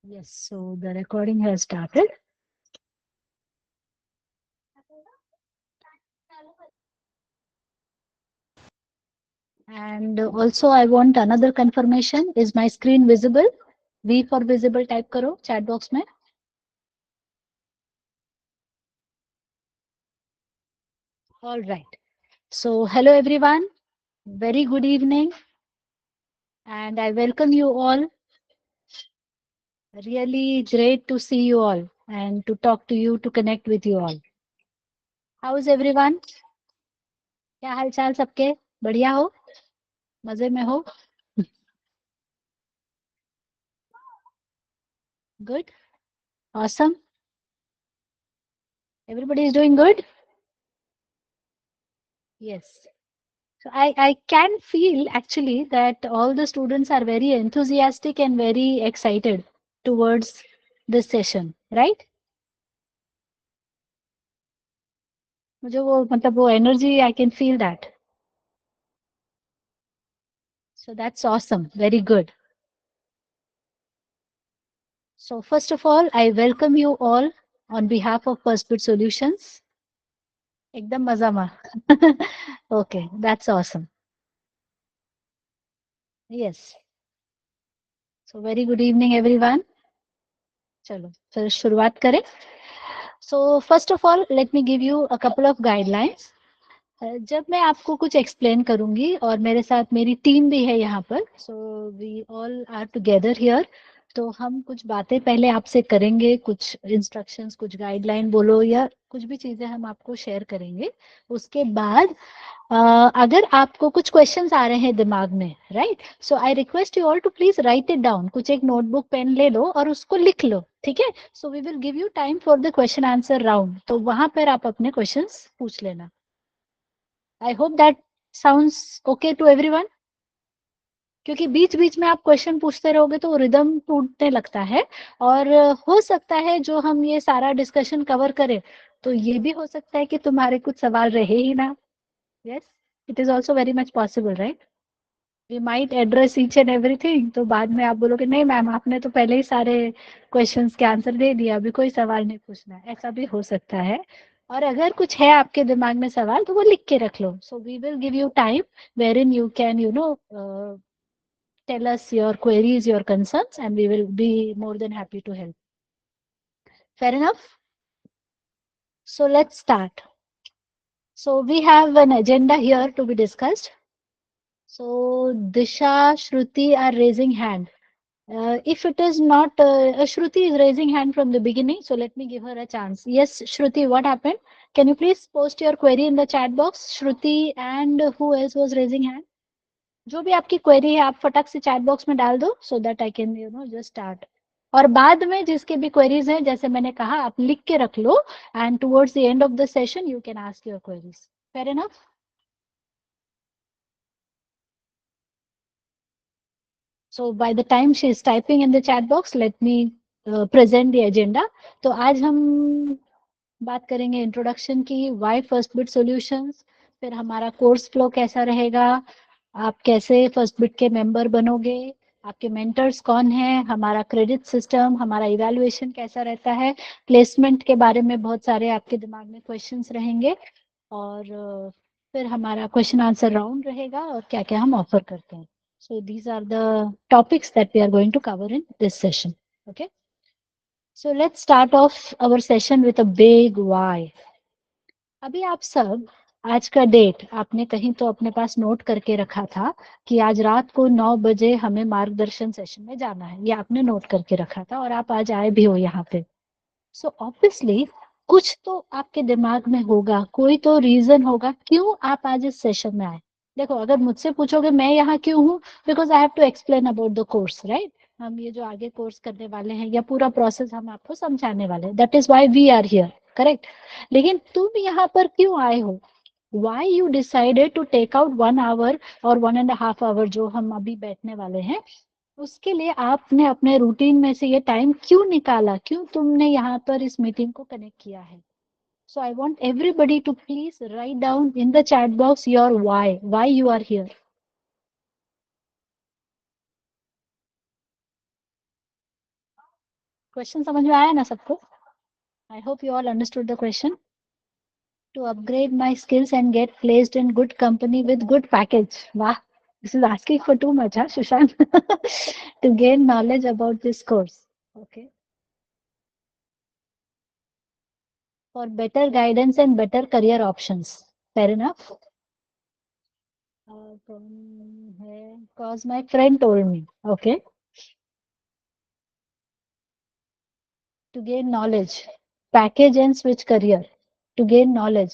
Yes, so the recording has started. And also I want another confirmation. Is my screen visible? V for visible type करो chat box में. All right. So hello everyone. Very good evening. And I welcome you all. Really great to see you all and to talk to you, to connect with you all. How is everyone? क्या हाल चाल सबके? बढ़िया हो? मजे में हो? Good? Awesome. Everybody is doing good? Yes. So I can feel actually that all the students are very enthusiastic and very excited towards this session, right? मुझे वो मतलब वो energy I can feel that. So that's awesome. Very good. So first of all, I welcome you all on behalf of First Bit Solutions. एकदम मजा में. Okay, that's awesome. Yes. So very good evening everyone. चलो फिर शुरुआत करें. So first of all, let me give you a couple of guidelines. जब मैं आपको कुछ एक्सप्लेन करूंगी और मेरे साथ मेरी टीम भी है यहाँ पर, so we all are together here. तो हम कुछ बातें पहले आपसे करेंगे, कुछ इंस्ट्रक्शंस, कुछ गाइडलाइन बोलो या कुछ भी चीजें हम आपको शेयर करेंगे. उसके बाद अगर आपको कुछ क्वेश्चंस आ रहे हैं दिमाग में, right, so I request you all to please write it down. कुछ एक नोटबुक पेन ले लो और उसको लिख लो, ठीक है. So we will give you time for the question answer round. तो वहां पर आप अपने क्वेश्चंस पूछ लेना. I hope that sounds okay to everyone. क्योंकि बीच बीच में आप क्वेश्चन पूछते रहोगे तो रिदम टूटने लगता है. और हो सकता है जो हम ये सारा डिस्कशन कवर करें तो ये भी हो सकता है कि तुम्हारे कुछ सवाल रहे ही ना. Yes, it is also very much possible, right. We might address each and everything, तो बाद में आप बोलोगे नहीं मैम आपने तो पहले ही सारे क्वेश्चंस के आंसर दे दिया, अभी कोई सवाल नहीं पूछना. ऐसा भी हो सकता है. और अगर कुछ है आपके दिमाग में सवाल तो वो लिख के रख लो. So we will give you time wherein you can tell us your queries, your concerns, and we will be more than happy to help. Fair enough? So let's start. So we have an agenda here to be discussed. So Disha, Shruti are raising hand. If it is not, Shruti is raising hand from the beginning, so let me give her a chance. Yes, Shruti, what happened? Can you please post your query in the chat box? Shruti and who else was raising hand? जो भी आपकी query है आप फटक से chat box में डाल दो so that I can just start. और बाद में जिसके भी क्वेरीज हैं जैसे मैंने कहा आप लिख के रख लो and towards the end of the session you can ask your queries. Fair enough? So by the time she is typing in the chat box, let me present the agenda. तो आज हम बात करेंगे इंट्रोडक्शन की, why first bit solutions, फिर हमारा course flow कैसा रहेगा, आप कैसे फर्स्ट बिट के मेंबर बनोगे, आपके मेंटर्स कौन है, हमारा क्रेडिट सिस्टम, हमारा इवैल्यूएशन कैसा रहता है, प्लेसमेंट के बारे में बहुत सारे आपके दिमाग में क्वेश्चंस रहेंगे. और फिर हमारा क्वेश्चन आंसर राउंड रहेगा और क्या क्या हम ऑफर करते हैं. So these are the topics that we are going to cover in this session. Okay. So let's start off our session with a big why. अभी आप सब आज का डेट आपने कहीं तो अपने पास नोट करके रखा था कि आज रात को 9 बजे हमें मार्गदर्शन सेशन में जाना है. ये आपने नोट करके रखा था और आप आज आए भी हो यहाँ पे. सो ऑब्वियसली कुछ तो आपके दिमाग में होगा, कोई तो रीजन होगा क्यों आप आज इस सेशन में आए. देखो अगर मुझसे पूछोगे मैं यहाँ क्यों हूँ, because I have to explain about the course, right. हम ये जो आगे कोर्स करने वाले हैं या पूरा प्रोसेस हम आपको समझाने वाले हैं, that is why we are here, correct. लेकिन तुम यहाँ पर क्यों आए हो, why you decided to take out 1 hour और 1.5 hour जो हम अभी बैठने वाले हैं, उसके लिए आपने अपने रूटीन में से ये टाइम क्यों निकाला, क्यों तुमने यहाँ पर इस मीटिंग को कनेक्ट किया है. So I want everybody to please write down in the chat box your why you are here. Question समझ में आया ना सबको? I hope you all understood the question. To upgrade my skills and get placed in good company with good package. Wow, this is asking for too much, huh, Sushant? To gain knowledge about this course. Okay. For better guidance and better career options. Fair enough. Cause my friend told me. Okay. To gain knowledge. Package and switch career. To gain knowledge.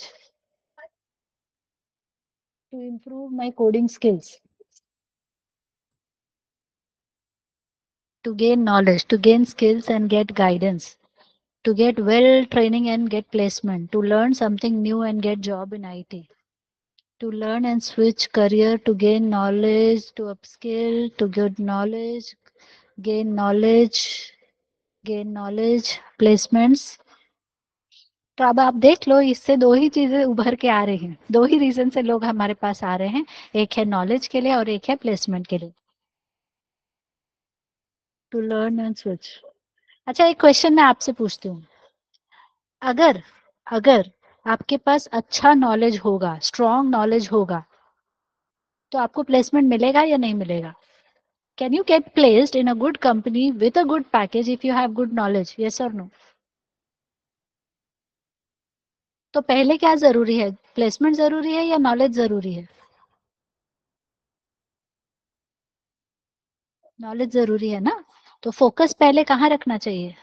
To improve my coding skills. To gain knowledge, to gain skills and get guidance, to get well training and get placement, to learn something new and get job in IT, to learn and switch career, to gain knowledge, to upskill, to get knowledge, gain knowledge, gain knowledge, placements. तो अब आप देख लो, इससे दो ही चीजें उभर के आ रही हैं, दो ही रीजन से लोग हमारे पास आ रहे हैं, एक है नॉलेज के लिए और एक है प्लेसमेंट के लिए. To learn and switch. अच्छा, एक क्वेश्चन मैं आपसे पूछती हूँ. अगर अगर आपके पास अच्छा नॉलेज होगा, स्ट्रॉन्ग नॉलेज होगा, तो आपको प्लेसमेंट मिलेगा या नहीं मिलेगा? Can you get placed in a good company with a good package if you have good knowledge? Yes और नो? तो पहले क्या जरूरी है, प्लेसमेंट जरूरी है या नॉलेज जरूरी है? नॉलेज जरूरी है ना. तो फोकस पहले कहाँ रखना चाहिए?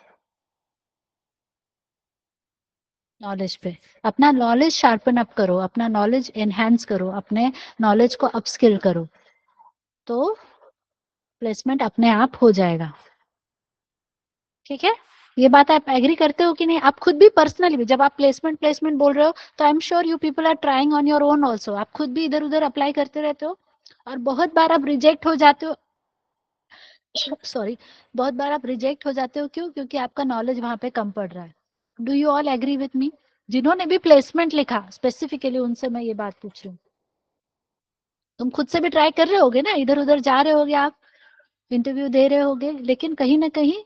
नॉलेज पे. अपना नॉलेज शार्पन अप करो, अपना नॉलेज एनहांस करो, अपने नॉलेज को अपस्किल करो, तो प्लेसमेंट अपने आप हो जाएगा. ठीक है. ये बात आप एग्री करते हो कि नहीं? आप खुद भी पर्सनली भी जब आप प्लेसमेंट प्लेसमेंट बोल रहे हो, तो I am sure you people are trying on your own also. आप खुद भी इधर उधर अप्लाई करते रहते हो और बहुत बार आप रिजेक्ट हो जाते हो. सॉरी. बहुत बार आप रिजेक्ट हो जाते हो. क्यों? क्योंकि आपका नॉलेज वहां पे कम पड़ रहा है. Do you all agree with me? जिन्होंने भी प्लेसमेंट लिखा स्पेसिफिकली उनसे मैं ये बात पूछ रही हूँ. तुम खुद से भी ट्राई कर रहे होगे ना, इधर उधर जा रहे होगे आप, इंटरव्यू दे रहे होगे, लेकिन कहीं ना कहीं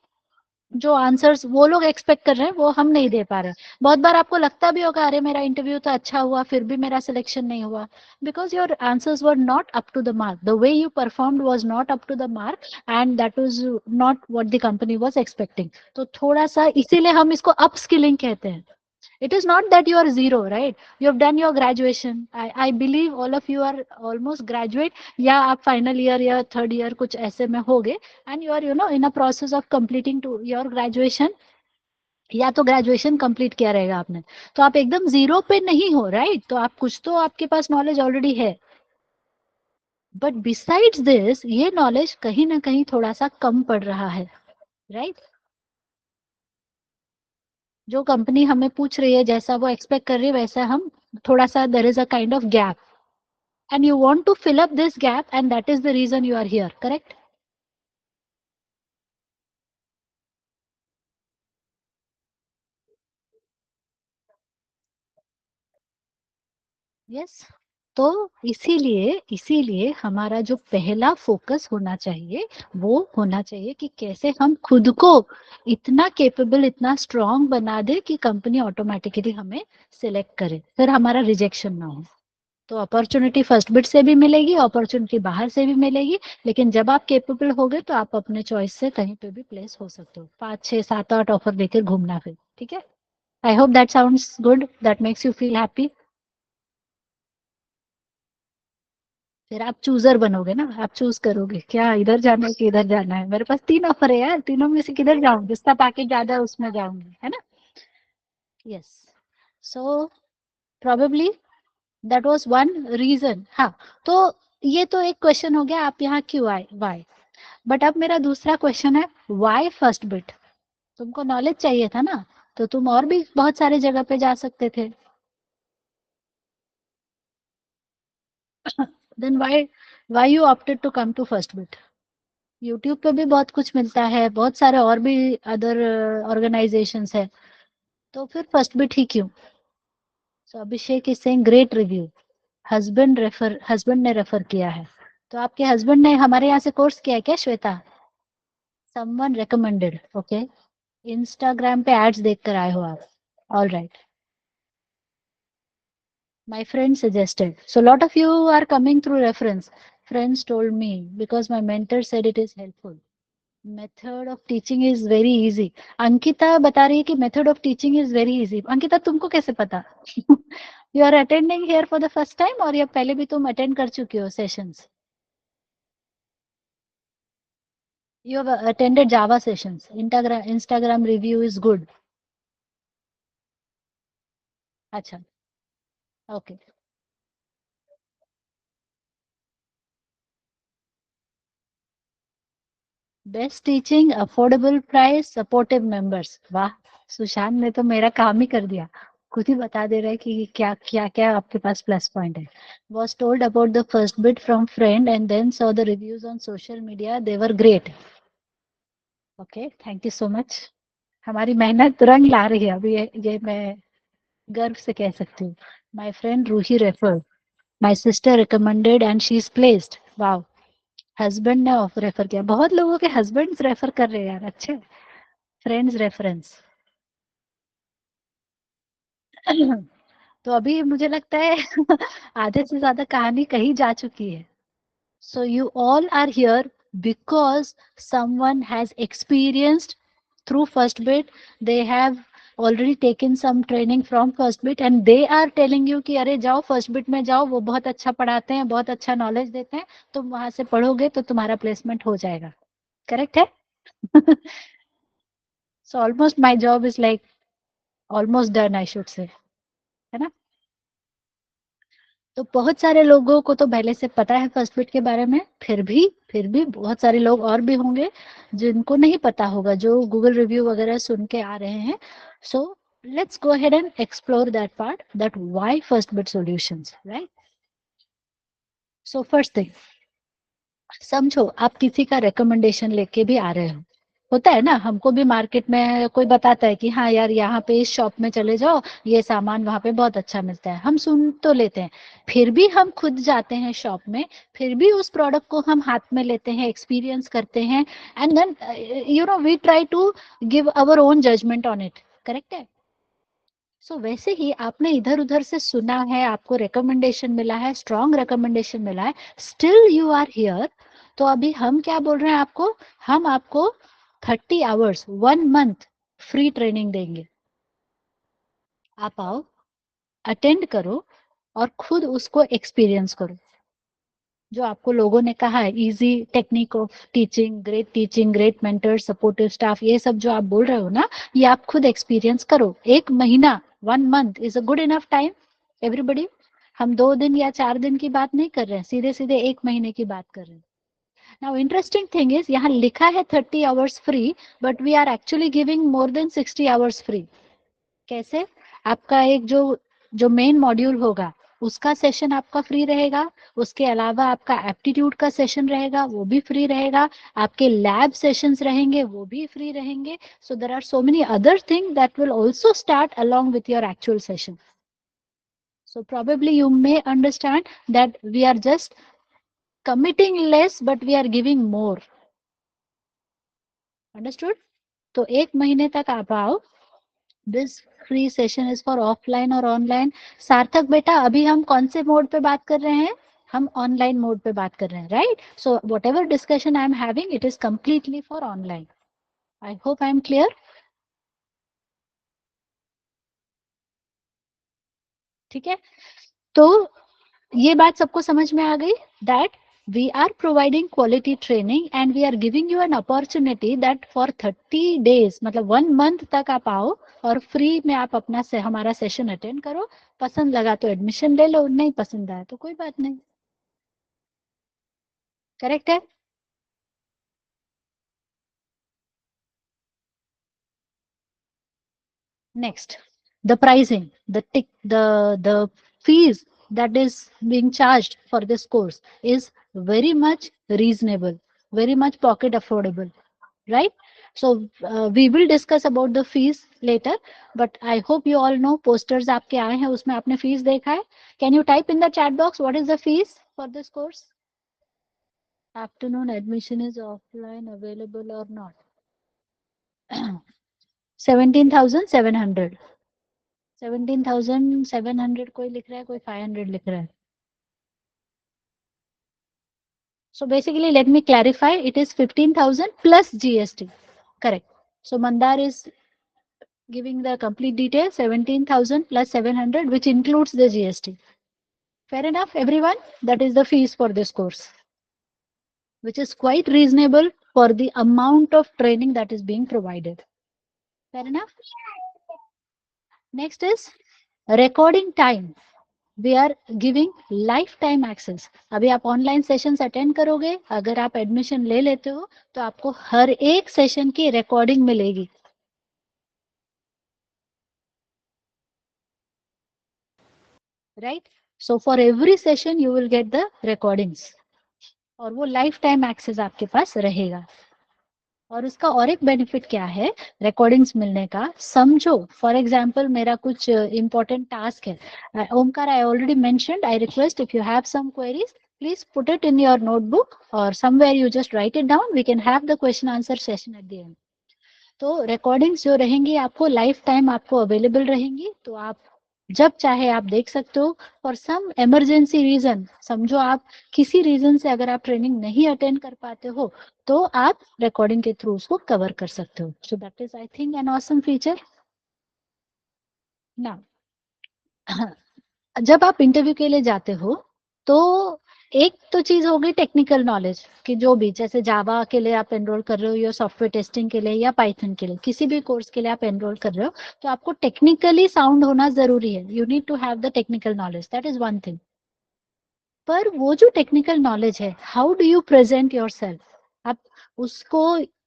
जो आंसर्स वो लोग एक्सपेक्ट कर रहे हैं वो हम नहीं दे पा रहे. बहुत बार आपको लगता भी होगा, अरे मेरा इंटरव्यू तो अच्छा हुआ फिर भी मेरा सिलेक्शन नहीं हुआ, because your answers were not up to the mark. The way you performed was not up to the mark and that was not what the company was expecting. तो थोड़ा सा इसीलिए हम इसको अप स्किलिंग कहते हैं. It is not that you are zero, right? You have done your graduation. I believe all of you are almost graduate, या आप फाइनल ईयर या थर्ड ईयर कुछ ऐसे में होगे, and you are in a process of completing to your graduation, या तो graduation complete किया रहेगा आपने. तो आप एकदम जीरो पे नहीं हो, राइट? तो आप कुछ तो आपके पास नॉलेज ऑलरेडी है. बट बिसाइड्स दिस ये नॉलेज कहीं ना कहीं थोड़ा सा कम पड़ रहा है, राइट? जो कंपनी हमें पूछ रही है, जैसा वो एक्सपेक्ट कर रही है, वैसा हम थोड़ा सा, there is a kind of gap, and you want to fill up this gap, and that is the reason you are here, correct? Yes. तो इसीलिए इसीलिए हमारा जो पहला फोकस होना चाहिए वो होना चाहिए कि कैसे हम खुद को इतना केपेबल, इतना स्ट्रांग बना दे कि कंपनी ऑटोमेटिकली हमें सिलेक्ट करे, फिर हमारा रिजेक्शन ना हो. तो अपॉर्चुनिटी फर्स्ट बिट से भी मिलेगी, अपॉर्चुनिटी बाहर से भी मिलेगी, लेकिन जब आप केपेबल हो गए तो आप अपने चॉइस से कहीं पे भी प्लेस हो सकते हो. 5 6 7 8 ऑफर लेकर घूमना फिर. ठीक है. आई hope that sounds good, that makes you feel happy. फिर आप चूजर बनोगे ना, आप चूज करोगे क्या इधर जाना है कि इधर जाना है. मेरे पास 3 ऑफर है यार, तीनों में से किधर जाऊं, जिसका पैकेज ज्यादा है उसमें जाऊंगी, है ना? Yes. So probably that was one reason. हाँ. तो ये तो एक क्वेश्चन हो गया, आप यहाँ क्यों आए, वाई. बट अब मेरा दूसरा क्वेश्चन है, वाई फर्स्ट बिट? तुमको नॉलेज चाहिए था ना, तो तुम और भी बहुत सारे जगह पे जा सकते थे. Then why you opted to come to First Bit? YouTube पे भी बहुत कुछ मिलता है, बहुत सारे और भी अदर ऑर्गेनाइजेशंस है, तो फिर फर्स्ट बिट ही क्यों? So Abhishek is saying great review. Husband ने रेफर किया है. तो आपके हस्बैंड ने हमारे यहाँ से कोर्स किया है क्या, Shweta? Someone recommended. Okay. Instagram पे एड्स देखकर आए हो आप? All right, my friend suggested. So a lot of you are coming through reference. Friends told me because my mentor said it is helpful. Method of teaching is very easy. Ankita बता रही है कि method of teaching is very easy. Ankita तुमको कैसे पता? You are attending here for the first time और या पहले भी तुम attend कर चुकी हो sessions? You have attended Java sessions. Instagram review is good. अच्छा, okay. Best teaching, affordable price, supportive members. वाह, सुशांत ने तो मेरा काम ही कर दिया, खुद ही बता दे रहा है कि क्या क्या क्या आपके पास प्लस पॉइंट है। Was told about the First Bit from friend and then saw the reviews on social media, they were great. Okay, thank you so much. हमारी मेहनत रंग ला रही है अभी, ये मैं गर्व से कह सकती हूँ। My friend Ruhi refer, my sister recommended and she is placed. Wow, husband ने ऑफर रेफर किया। बहुत लोगों के हस्बैंड रेफर कर रहे हैं यार, अच्छे। Friends reference. तो अभी मुझे लगता है आधे से ज्यादा कहानी कहीं जा चुकी है। So you all are here because someone has experienced through first bit, they have already taken some training from first bit and they are telling you कि अरे जाओ फर्स्ट बिट में जाओ, वो बहुत अच्छा पढ़ाते हैं, बहुत अच्छा नॉलेज देते हैं, तुम वहां से पढ़ोगे तो तुम्हारा प्लेसमेंट हो जाएगा। करेक्ट है? So almost my job is like almost done, I should say, है ना? तो बहुत सारे लोगों को तो पहले से पता है फर्स्ट बिट के बारे में, फिर भी बहुत सारे लोग और भी होंगे जिनको नहीं पता होगा, जो गूगल रिव्यू वगैरह सुन के आ रहे हैं। So let's go ahead and explore that part, that why first bit solutions, right? So first thing, समझो आप किसी का रिकमेंडेशन लेके भी आ रहे हो, होता है ना, हमको भी मार्केट में कोई बताता है कि हाँ यार यहाँ पे इस शॉप में चले जाओ, ये सामान वहां पे बहुत अच्छा मिलता है, हम सुन तो लेते हैं, फिर भी हम खुद जाते हैं शॉप में, फिर भी उस प्रोडक्ट को हम हाथ में लेते हैं, एक्सपीरियंस करते हैं, and then you know we try to give our own judgement on it. Correct है? सो वैसे ही आपने इधर उधर से सुना है, आपको रिकमेंडेशन मिला है, स्ट्रॉन्ग रिकमेंडेशन मिला है, स्टिल यू आर हियर। तो अभी हम क्या बोल रहे हैं आपको, हम आपको 30 आवर्स 1 मंथ फ्री ट्रेनिंग देंगे। आप आओ, अटेंड करो और खुद उसको एक्सपीरियंस करो। जो आपको लोगों ने कहा है easy technique of teaching, great mentor, supportive staff, ये सब जो आप बोल रहे हो ना, ये आप खुद एक्सपीरियंस करो। 1 महीना, 1 month is a good enough time everybody. हम 2 दिन या 4 दिन की बात नहीं कर रहे हैं, सीधे सीधे 1 महीने की बात कर रहे हैं। नाउ इंटरेस्टिंग थिंग इज, यहाँ लिखा है 30 hours free, but we are actually giving more than 60 hours free. कैसे? आपका एक जो जो मेन मॉड्यूल होगा उसका सेशन आपका फ्री रहेगा, उसके अलावा आपका एप्टीट्यूड का सेशन रहेगा वो भी फ्री रहेगा, आपके लैब सेशंस रहेंगे वो भी फ्री रहेंगे। So there are so many other thing that will also start along with your actual session. So probably you may understand that we are just committing less but we are giving more. Understood? तो 1 महीने तक आप आओ। This free session is for offline और online. सार्थक बेटा, अभी हम कौन से मोड पे बात कर रहे हैं? हम ऑनलाइन मोड पे बात कर रहे हैं, right? So what ever discussion I am having it is completely for online. I hope I am clear. ठीक है, तो ये बात सबको समझ में आ गई that we are providing quality training and we are giving you an opportunity that for 30 days, मतलब 1 मंथ तक आप आओ और फ्री में आप अपना से हमारा सेशन अटेंड करो। पसंद लगा तो एडमिशन ले लो, नहीं पसंद आया तो कोई बात नहीं। करेक्ट है? Next, the pricing, the fees that is being charged for this course is very much reasonable, very much pocket affordable, right? So we will discuss about the fees later, but I hope you all know posters आपके आए हैं, उसमें आपने fees देखा है? Can you type in the chat box what is the fees for this course? Afternoon admission is offline available or not? 17,700 17,700 कोई लिख रहा है, कोई 500 लिख रहा है. So basically, let me clarify. It is 15,000 plus GST. Correct. So Mandar is giving the complete detail, 17,000 plus 700, which includes the GST. Fair enough, everyone? That is the fees for this course, which is quite reasonable for the amount of training that is being provided. Fair enough? Next is recording time. We are giving lifetime access. अभी आप online sessions attend करोगे, अगर आप admission ले लेते हो तो आपको हर एक सेशन की रिकॉर्डिंग मिलेगी. Right. So for every session you will get the recordings, और वो लाइफ टाइम एक्सेस आपके पास रहेगा. और उसका और एक बेनिफिट क्या है रिकॉर्डिंग्स मिलने का. समझो फॉर एग्जांपल मेरा कुछ इंपॉर्टेंट टास्क है. Omkar, I already mentioned, I request if you have some queries please put it in your notebook और somewhere you just write it down. We can have the question answer session at the end. तो recordings जो रहेंगी आपको life time आपको available रहेंगी, तो आप जब चाहे आप देख सकते हो. फॉर सम इमरजेंसी रीजन, समझो आप किसी रीजन से अगर आप ट्रेनिंग नहीं अटेंड कर पाते हो तो आप रिकॉर्डिंग के थ्रू उसको कवर कर सकते हो. सो that is I think an awesome feature. Now जब आप इंटरव्यू के लिए जाते हो तो एक तो चीज होगी टेक्निकल नॉलेज कि जो भी, जैसे जावा के लिए आप एनरोल कर रहे हो या सॉफ्टवेयर टेस्टिंग के लिए या पाइथन के लिए, किसी भी कोर्स के लिए आप एनरोल कर रहे हो तो आपको टेक्निकली साउंड होना जरूरी है. You need to have the technical knowledge, that is one thing. पर वो जो टेक्निकल नॉलेज है, how do you present yourself, आप उसको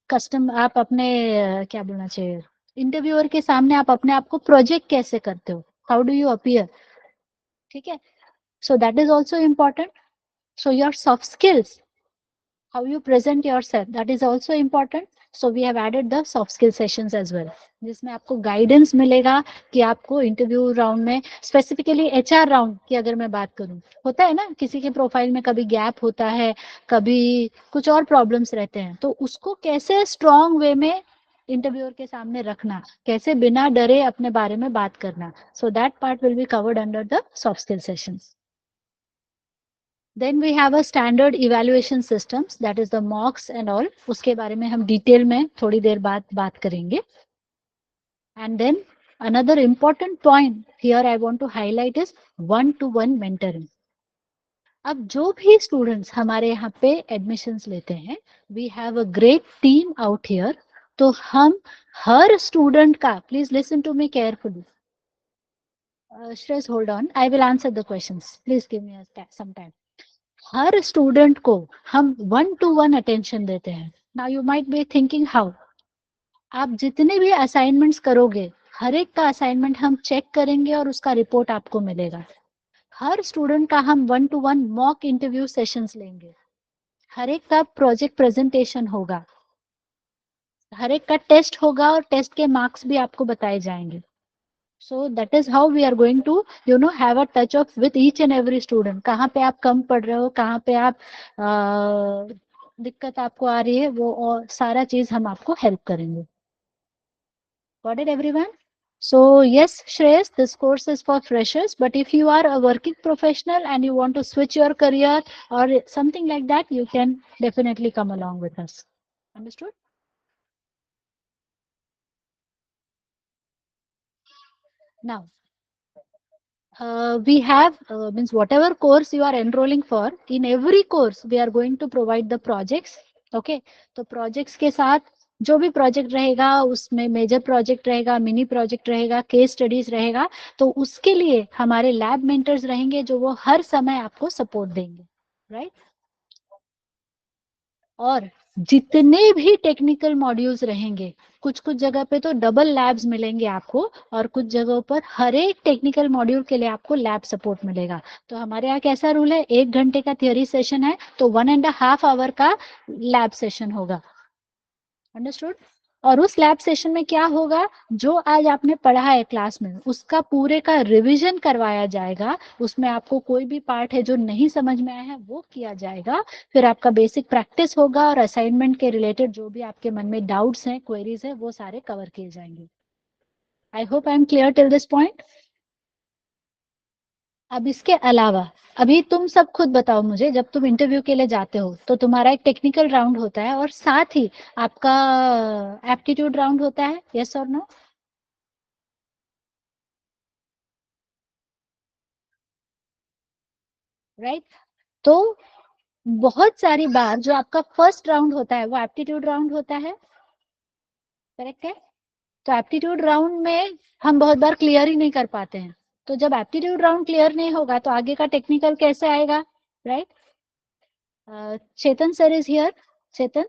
कस्टम आप अपने क्या बोलना चाहिए, इंटरव्यूअर के सामने आप अपने आप को प्रोजेक्ट कैसे करते हो, हाउ डू यू अपीयर. ठीक है. So that is also important. So your soft skills, how you present yourself, that is also important. So we have added the soft skill sessions as well, जिसमें आपको guidance मिलेगा कि आपको interview round में, specifically HR round की अगर मैं बात करूं, होता है ना किसी के प्रोफाइल में कभी गैप होता है, कभी कुछ और प्रॉब्लम्स रहते हैं, तो उसको कैसे स्ट्रॉन्ग वे में इंटरव्यूअर के सामने रखना, कैसे बिना डरे अपने बारे में बात करना. So that part will be covered under the soft skill sessions. Then we have a standard evaluation systems, that is the mocks and all. उसके बारे में हम डिटेल में थोड़ी देर बाद बात करेंगे. And then another important point here I want to highlight is one-to-one mentoring. अब जो भी स्टूडेंट्स हमारे यहाँ पे एडमिशंस लेते हैं, we have a great team out here. तो हम हर स्टूडेंट का, please listen to me carefully. Shreyas, hold on, I will answer the questions. Please give me some time. Her student को हम 1-to-1 अटेंशन देते हैं. Now you might be thinking how. आप जितने भी असाइनमेंट्स करोगे, हर एक का असाइनमेंट हम चेक करेंगे और उसका रिपोर्ट आपको मिलेगा. हर स्टूडेंट का हम 1-to-1 मॉक इंटरव्यू सेशंस लेंगे. हर एक का प्रोजेक्ट प्रेजेंटेशन होगा, हर एक का टेस्ट होगा और टेस्ट के मार्क्स भी आपको बताए जाएंगे. So that is how we are going to, you know, have a touch of with each and every student. कहाँ पे आप कम पढ़ रहे हो, कहाँ पे आप दिक्कत आपको आ रही है, वो और सारा चीज हम आपको हेल्प करेंगे. Got it, everyone? So yes, Shreyas, this course is for freshers, but if you are a working professional and you want to switch your career or something like that, you can definitely come along with us. Understood? Now, we have means whatever course you are enrolling for, in every course we are going to provide the projects. Okay, तो projects के साथ जो भी project रहेगा उसमें major project रहेगा, mini project रहेगा, case studies रहेगा, तो उसके लिए हमारे लैब मेंटर्स रहेंगे जो वो हर समय आपको सपोर्ट देंगे. राइट. और जितने भी टेक्निकल मॉड्यूल्स रहेंगे, कुछ कुछ जगह पे तो डबल लैब्स मिलेंगे आपको, और कुछ जगहों पर हर एक टेक्निकल मॉड्यूल के लिए आपको लैब सपोर्ट मिलेगा. तो हमारे यहाँ कैसा रूल है, 1 घंटे का थियोरी सेशन है तो 1.5 आवर का लैब सेशन होगा. अंडरस्टूड. और उस लैब सेशन में क्या होगा, जो आज आपने पढ़ा है क्लास में उसका पूरे का रिवीजन करवाया जाएगा. उसमें आपको कोई भी पार्ट है जो नहीं समझ में आया है वो किया जाएगा. फिर आपका बेसिक प्रैक्टिस होगा और असाइनमेंट के रिलेटेड जो भी आपके मन में डाउट्स हैं, क्वेरीज है, वो सारे कवर किए जाएंगे. I hope I am clear till this point. अब इसके अलावा अभी तुम सब खुद बताओ मुझे, जब तुम इंटरव्यू के लिए जाते हो तो तुम्हारा एक टेक्निकल राउंड होता है और साथ ही आपका एप्टीट्यूड राउंड होता है, यस और नो? राइट। तो बहुत सारी बार जो आपका फर्स्ट राउंड होता है वो एप्टीट्यूड राउंड होता है, करेक्ट है? तो एप्टीट्यूड राउंड में हम बहुत बार क्लियर ही नहीं कर पाते हैं। तो जब एप्टीट्यूड राउंड क्लियर नहीं होगा तो आगे का टेक्निकल कैसे आएगा, right? Chetan sir is here. Chetan,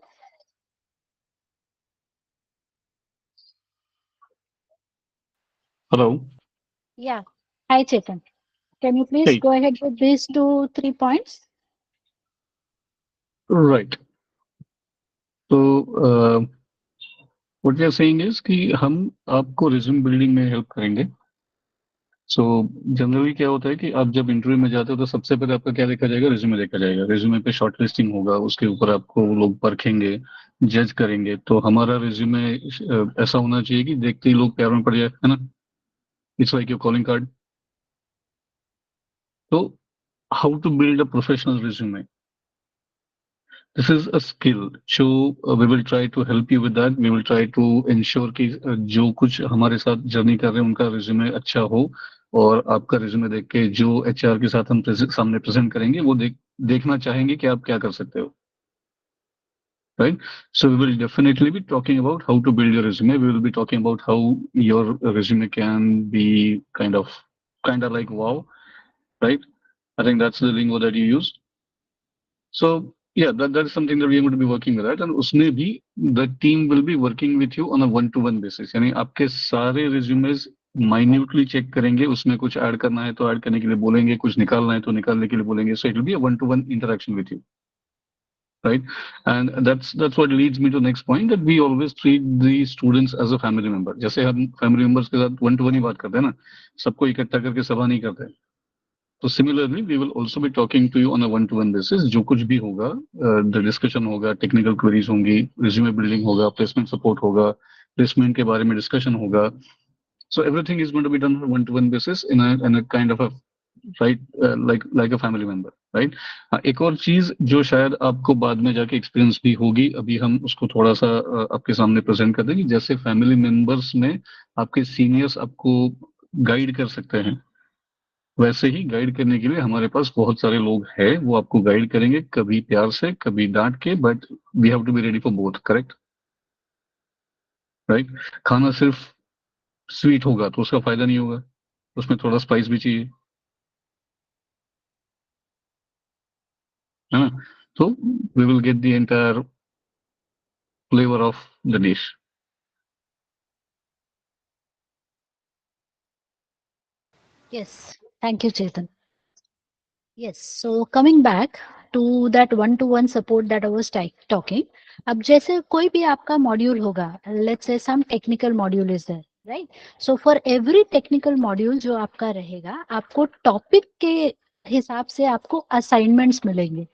Hello. या, हाय चेतन, can you please Hey. go ahead with these 2-3 points? Right. तो what we are saying is कि हम आपको रिज्यूम बिल्डिंग में हेल्प करेंगे। सो जनरली क्या होता है कि आप जब इंटरव्यू में जाते हो तो सबसे पहले आपका क्या देखा जाएगा, रिज्यूमे देखा जाएगा। रिज्यूमे पे शॉर्ट लिस्टिंग होगा, उसके ऊपर आपको लोग परखेंगे, जज करेंगे। तो हमारा रिज्यूमे ऐसा होना चाहिए कि देखते ही लोग प्यार में पड़ जाए, है ना। It's like your calling card. तो how to build a professional resume, this is a skill, so we will try to help you with that. We will try to ensure कि जो कुछ हमारे साथ जर्नी कर रहे हैं उनका रिज्यूमे अच्छा हो, और आपका रिज्यूमे देख के जो एचआर के साथ हम सामने प्रेजेंट करेंगे वो देखना चाहेंगे कि आप क्या कर सकते हो, right? So we will definitely be talking about how to build your resume. We will be talking about how your resume can be kind of like wow, right? I think that's the lingo that you use. So yeah, that is something that we are going to be working with, right? And उसमें भी the team will be working with you on a one-to-one basis. यानी आपके सारे resumes minutely check करेंगे, उसमें कुछ add करना है तो ऐड करने के लिए बोलेंगे, कुछ निकालना है तो निकालने के लिए बोलेंगे. So it will be a one-to-one interaction with you, right? And that's what leads me to next point, that we always treat the students as a family member. जैसे हम family members के साथ one-to-one ही बात करते हैं ना, सबको इकट्ठा करके सभा नहीं करते. तो similarly we will also be talking to you on a one to one basis. जो कुछ भी होगा, द डिस्कशन होगा, टेक्निकल क्वेरीज होंगी, रिज्यूमे बिल्डिंग होगा, प्लेसमेंट सपोर्ट होगा, प्लेसमेंट के बारे में डिस्कशन होगा. So everything is going to be done on one to one basis in a kind of a right, like a family member, right. एक और चीज जो शायद आपको बाद में जाके एक्सपीरियंस भी होगी, अभी हम उसको थोड़ा सा आपके सामने प्रेजेंट कर देंगे. जैसे फैमिली मेंबर्स में आपके सीनियर्स आपको गाइड कर सकते हैं, वैसे ही गाइड करने के लिए हमारे पास बहुत सारे लोग हैं. वो आपको गाइड करेंगे, कभी प्यार से कभी डांट के, but we have to be ready for both, correct, right. खाना सिर्फ स्वीट होगा तो उसका फायदा नहीं होगा, उसमें थोड़ा स्पाइस भी चाहिए, है ना. तो we will get the entire flavour of the dish. Yes, thank you Chetan. Yes, so coming back to that one-to-one support that I was talking. अब जैसे कोई भी आपका मॉड्यूल होगा, let's say some technical module is there, right? So for every technical module जो आपका रहेगा, आपको टॉपिक के हिसाब से आपको assignments मिलेंगे.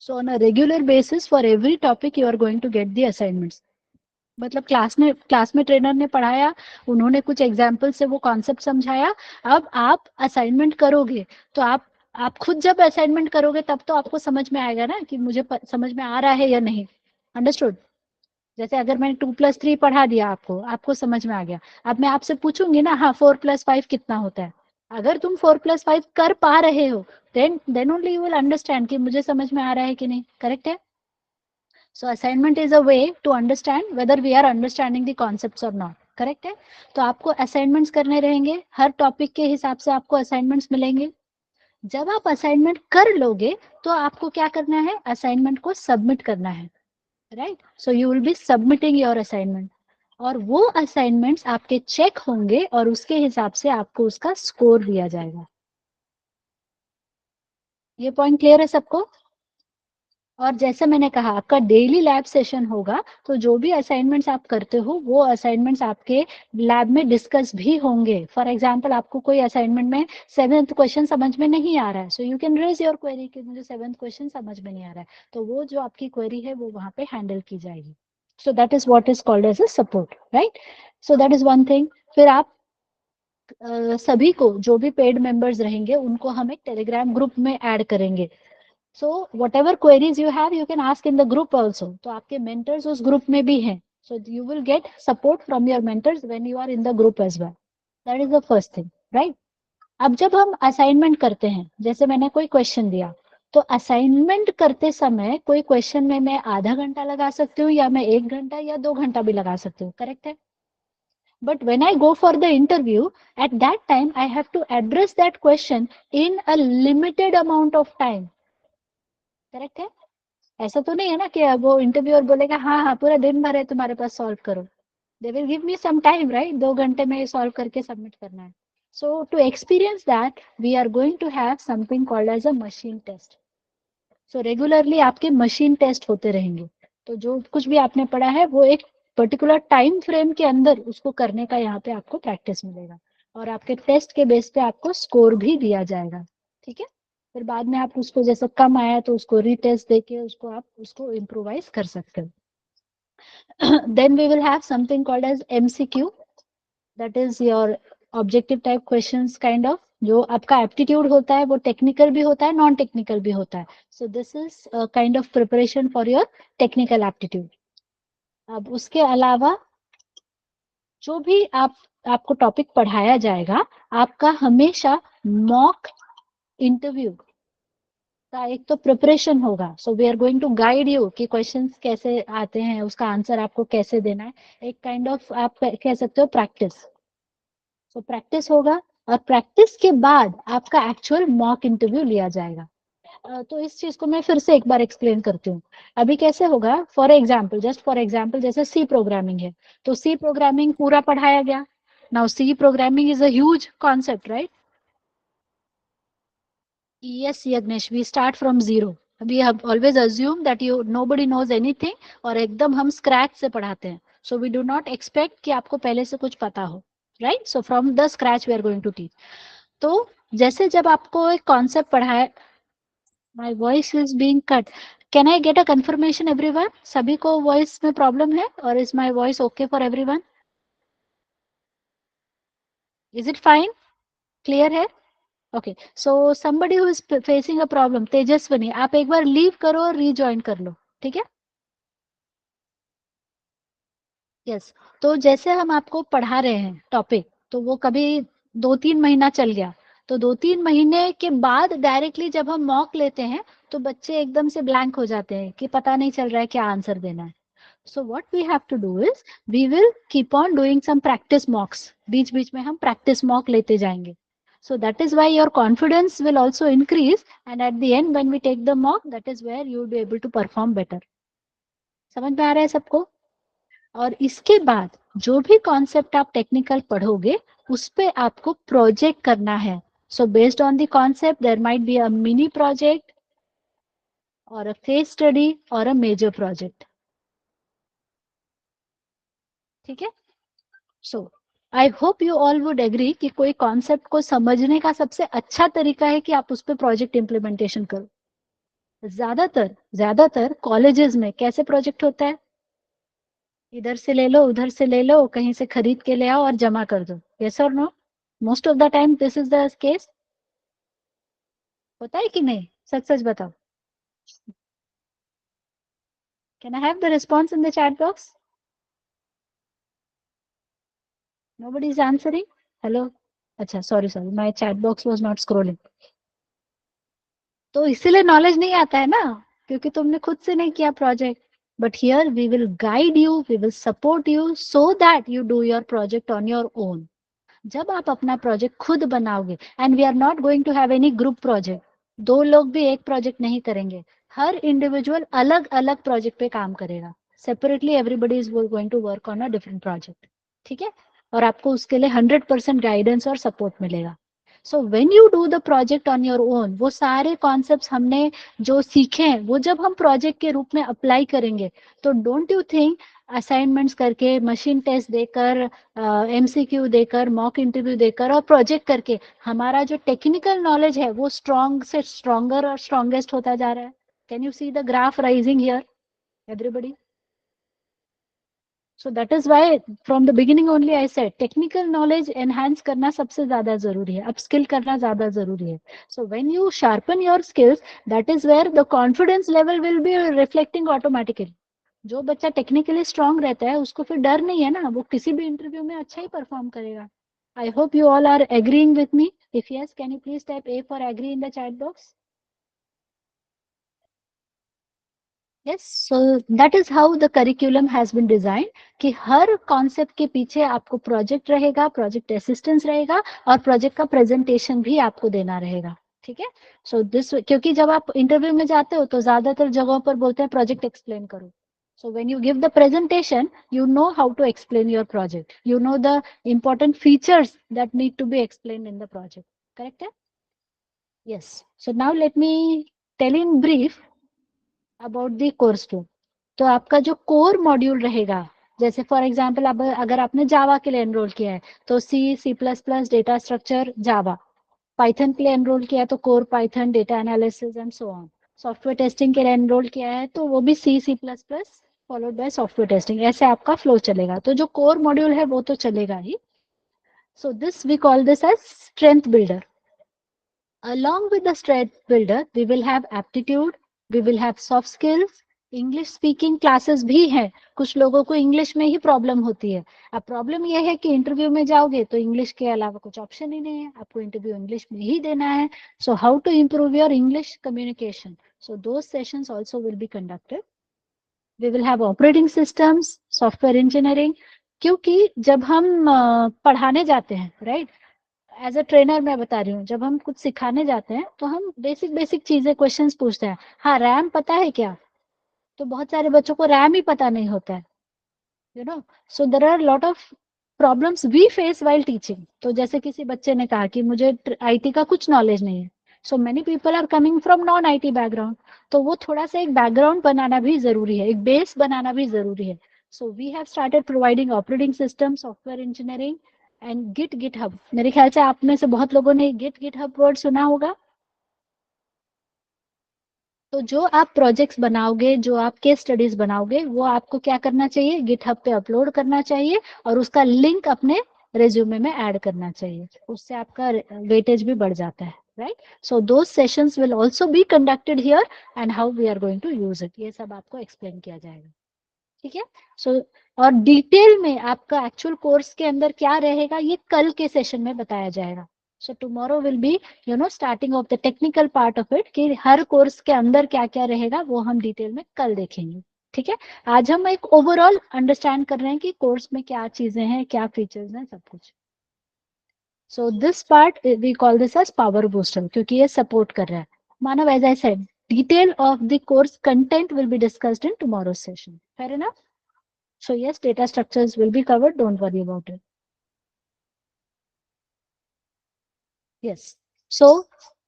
So on a regular basis for every topic you are going to get the assignments. मतलब क्लास में ट्रेनर ने पढ़ाया, उन्होंने कुछ एग्जाम्पल से वो कॉन्सेप्ट समझाया, अब आप असाइनमेंट करोगे तो आप खुद जब असाइनमेंट करोगे तब तो आपको समझ में आएगा ना कि मुझे समझ में आ रहा है या नहीं. अंडरस्टूड? जैसे अगर मैंने 2+3 पढ़ा दिया आपको, आपको समझ में आ गया, अब मैं आपसे पूछूंगी ना, हाँ 4+5 कितना होता है. अगर तुम 4+5 कर पा रहे हो then only you will understand कि मुझे समझ में आ रहा है कि नहीं. करेक्ट है? So assignment is a way to understand whether we are understanding the concepts or not. Correct है? तो आपको असाइनमेंट्स करने रहेंगे, हर टॉपिक के हिसाब से आपको असाइनमेंट्स मिलेंगे. जब आप असाइनमेंट कर लोगे तो आपको क्या करना है, असाइनमेंट को सबमिट करना है, right. So you will be submitting your assignment, और वो असाइनमेंट्स आपके चेक होंगे और उसके हिसाब से आपको उसका स्कोर दिया जाएगा. ये पॉइंट क्लियर है सबको? और जैसे मैंने कहा आपका डेली लैब सेशन होगा, तो जो भी असाइनमेंट्स आप करते हो वो असाइनमेंट्स आपके लैब में डिस्कस भी होंगे. फॉर एग्जांपल आपको कोई असाइनमेंट में 7th क्वेश्चन समझ में नहीं आ रहा है, so you can raise your query कि मुझे 7th क्वेश्चन समझ में नहीं आ रहा है, तो वो जो आपकी क्वेरी है वो वहां पे हैंडल की जाएगी. So that is what is called as a support, right. So that is one thing. फिर आप सभी को, जो भी पेड मेंबर्स रहेंगे, उनको हम एक टेलीग्राम ग्रुप में ऐड करेंगे. So whatever queries you have, you can ask in the group also. तो आपके मेंटर्स उस ग्रुप में भी हैं. So you will get support from your mentors when you are in the group as well. That is the first thing, right. अब जब हम assignment करते हैं, जैसे मैंने कोई क्वेश्चन दिया, तो असाइनमेंट करते समय कोई क्वेश्चन में मैं आधा घंटा लगा सकती हूँ, या मैं 1 घंटा या 2 घंटा भी लगा सकती हूँ. करेक्ट है. But when I go for the interview, at that time I have to address that question in a limited amount of time. Correct है. ऐसा तो नहीं है ना कि वो इंटरव्यूअर बोलेगा हाँ हाँ पूरा दिन भर है तुम्हारे पास, सॉल्व करो. They will give me some time, right. 2 घंटे में सॉल्व करके सबमिट करना है. So to experience that we are going to have something called as a machine test. So regularly आपके मशीन टेस्ट होते रहेंगे. तो जो कुछ भी आपने पढ़ा है वो एक पर्टिकुलर टाइम फ्रेम के अंदर उसको करने का यहाँ पे आपको प्रैक्टिस मिलेगा. और आपके टेस्ट के बेस पे आपको स्कोर भी दिया जाएगा. ठीक है. फिर बाद में आप उसको जैसा कम आया तो उसको रीटेस्ट देके उसको आप उसको इम्प्रोवाइज कर सकते हो. Then we will have something called as MCQ. That is your objective type questions kind of. जो आपका एप्टीट्यूड होता है वो टेक्निकल भी होता है, नॉन टेक्निकल भी होता है. So this is kind of preparation for your technical aptitude. अब उसके अलावा जो भी आपको टॉपिक पढ़ाया जाएगा, आपका हमेशा मॉक इंटरव्यू का एक तो प्रिपरेशन होगा. So we are going to guide you कि क्वेश्चंस कैसे आते हैं, उसका आंसर आपको कैसे देना है. एक काइंड ऑफ आप कह सकते हो प्रैक्टिस. सो प्रैक्टिस होगा, और प्रैक्टिस के बाद आपका एक्चुअल मॉक इंटरव्यू लिया जाएगा. तो इस चीज को मैं फिर से एक बार एक्सप्लेन करती हूँ. अभी कैसे होगा, for example, just for example, जैसे सी प्रोग्रामिंग है, तो सी प्रोग्रामिंग पूरा पढ़ाया गया. Now C programming is a huge concept, right. Yes, Yagnesh, we start from zero. We have always assumed that nobody knows anything, और एकदम हम scratch से पढ़ाते हैं. So we do not expect कि आपको पहले से कुछ पता हो, right? So from the scratch we are going to teach. तो जैसे जब आपको एक concept पढ़ाए, my voice is being cut. Can I get a confirmation everyone? सभी को voice में problem है, or is my voice okay for everyone? Is it fine? Clear है? Okay. So somebody who is facing a problem, Tejaswini, आप एक बार leave करो और rejoin कर लो. ठीक है. यस. तो जैसे हम आपको पढ़ा रहे हैं टॉपिक, तो वो कभी 2-3 महीना चल गया, तो 2-3 महीने के बाद डायरेक्टली जब हम मॉक लेते हैं तो बच्चे एकदम से ब्लैंक हो जाते हैं कि पता नहीं चल रहा है क्या आंसर देना है. So what we have to do is we will keep on doing some practice mocks. बीच बीच में हम प्रैक्टिस मॉक लेते जाएंगे. So that is why your confidence will also increase, and at the end when we take the mock, that is where you will be able to perform better. समझ में आ रहा है सबको. और इसके बाद जो भी कॉन्सेप्ट आप टेक्निकल पढ़ोगे उस पे आपको प्रोजेक्ट करना है. So based on the concept there might be a mini project or a case study और अ मेजर प्रोजेक्ट. ठीक है. So I hope you all would agree कि कोई कॉन्सेप्ट को समझने का सबसे अच्छा तरीका है कि आप उस पर प्रोजेक्ट इम्प्लीमेंटेशन करो. ज्यादातर कॉलेजेस में कैसे प्रोजेक्ट होता है, इधर से ले लो उधर से ले लो, कहीं से खरीद के ले आओ और जमा कर दो. यस और no? Most of the time this is the case. होता है कि नहीं, सच सच बताओ. Can I have the response in the chat box? Nobody is answering. Hello. अच्छा, sorry sorry, my chat box was not scrolling. तो इसीलिए नॉलेज नहीं आता है ना, क्योंकि तुमने खुद से नहीं किया project. But here we will guide you, we will support you so that you do your project on your own. जब आप अपना प्रोजेक्ट खुद बनाओगे, and we are not going to have any group project. 2 लोग भी एक project नहीं करेंगे. हर इंडिविजुअल अलग अलग प्रोजेक्ट पे काम करेगा. Separately everybody is going to work on a different project. ठीक है. और आपको उसके लिए 100% गाइडेंस और सपोर्ट मिलेगा. So when you do the project on your own, वो सारे कॉन्सेप्ट्स हमने जो सीखे हैं वो जब हम प्रोजेक्ट के रूप में अप्लाई करेंगे, तो डोंट यू थिंक असाइनमेंट्स करके, मशीन टेस्ट देकर, एमसीक्यू देकर, मॉक इंटरव्यू देकर और प्रोजेक्ट करके हमारा जो टेक्निकल नॉलेज है वो स्ट्रॉन्ग से स्ट्रॉन्गर और स्ट्रॉन्गेस्ट होता जा रहा है. Can you see the graph rising here everybody? So that is why from the beginning only I said technical knowledge enhance करना सबसे ज़्यादा ज़रूरी है, upskill करना ज़्यादा ज़रूरी है. So when you sharpen your skills, that is where the confidence level will be reflecting automatically. जो बच्चा टेक्निकली स्ट्रांग रहता है उसको फिर डर नहीं है ना, वो किसी भी इंटरव्यू में अच्छा ही परफॉर्म करेगा. I hope you all are agreeing with me. If yes, can you please type A for agree in the chat box. Yes, so that is how the curriculum has been designed कि हर concept के पीछे आपको project रहेगा, project assistance रहेगा और project का presentation भी आपको देना रहेगा. ठीक है. सो दिस, क्योंकि जब आप इंटरव्यू में जाते हो तो ज्यादातर जगहों पर बोलते हैं प्रोजेक्ट एक्सप्लेन करो. So when you give the presentation, you know how to explain your project. You know the important features that need to be explained in the project. Correct? Yes. So now let me tell in brief about the course too. तो आपका जो core module रहेगा, जैसे for example अब अगर आपने जावा के लिए एनरोल किया है तो C, C plus plus, data structure, Java. Python के लिए एनरोल किया है तो core Python, data analysis and so on. Software testing के लिए एनरोल किया है तो वो भी C, C plus plus followed by software testing. ऐसे आपका फ्लो चलेगा. तो जो कोर मॉड्यूल है वो तो चलेगा ही. So this we call this as strength builder. Along with the strength builder, we will have aptitude, we will have soft skills, English speaking classes भी हैं. कुछ लोगों को इंग्लिश में ही प्रॉब्लम होती है. अब प्रॉब्लम यह है कि इंटरव्यू में जाओगे तो इंग्लिश के अलावा कुछ ऑप्शन ही नहीं है, आपको इंटरव्यू इंग्लिश में ही देना है. So how to improve your English communication. So those sessions also will be conducted. We will have operating systems, software engineering. क्योंकि जब हम पढ़ाने जाते हैं, राइट, एज अ ट्रेनर मैं बता रही हूँ, जब हम कुछ सिखाने जाते हैं तो हम बेसिक बेसिक चीजें, क्वेश्चंस पूछते हैं. हाँ, रैम पता है क्या? तो बहुत सारे बच्चों को रैम ही पता नहीं होता है, you know. So there are lot of problems we face while teaching. तो जैसे किसी बच्चे ने कहा कि मुझे आईटी का कुछ नॉलेज नहीं है. So many people are coming from non IT background. तो वो थोड़ा सा एक बैकग्राउंड बनाना भी जरूरी है, एक बेस बनाना भी जरूरी है. So we have started providing operating system, software engineering and GitHub. मेरे ख्याल से आप में से बहुत लोगों ने गिटहब वर्ड सुना होगा. तो जो आप प्रोजेक्ट्स बनाओगे, जो आप केस स्टडीज बनाओगे, वो आपको क्या करना चाहिए, गिटहब पे अपलोड करना चाहिए और उसका लिंक अपने रेज्यूमे में ऐड करना चाहिए. उससे आपका वेटेज भी बढ़ जाता है, right. So those sessions will also be conducted here and how we are going to use it, ये सब आपको एक्सप्लेन किया जाएगा. ठीक है. सो और डिटेल में आपका एक्चुअल कोर्स के अंदर क्या रहेगा ये कल के सेशन में बताया जाएगा. So tomorrow will be starting of the technical part of it, कि हर कोर्स के अंदर क्या क्या रहेगा वो हम डिटेल में कल देखेंगे. ठीक है. आज हम एक ओवरऑल अंडरस्टैंड कर रहे हैं कि कोर्स में क्या चीजें हैं, क्या फीचर्स हैं, सब कुछ. So this part we call this as power booster, क्योंकि ये सपोर्ट कर रहा है. Manav, as I said, detail of the course content will be discussed in tomorrow's session. Fair enough? So yes, data structures will be covered. Don't worry about it. Yes. So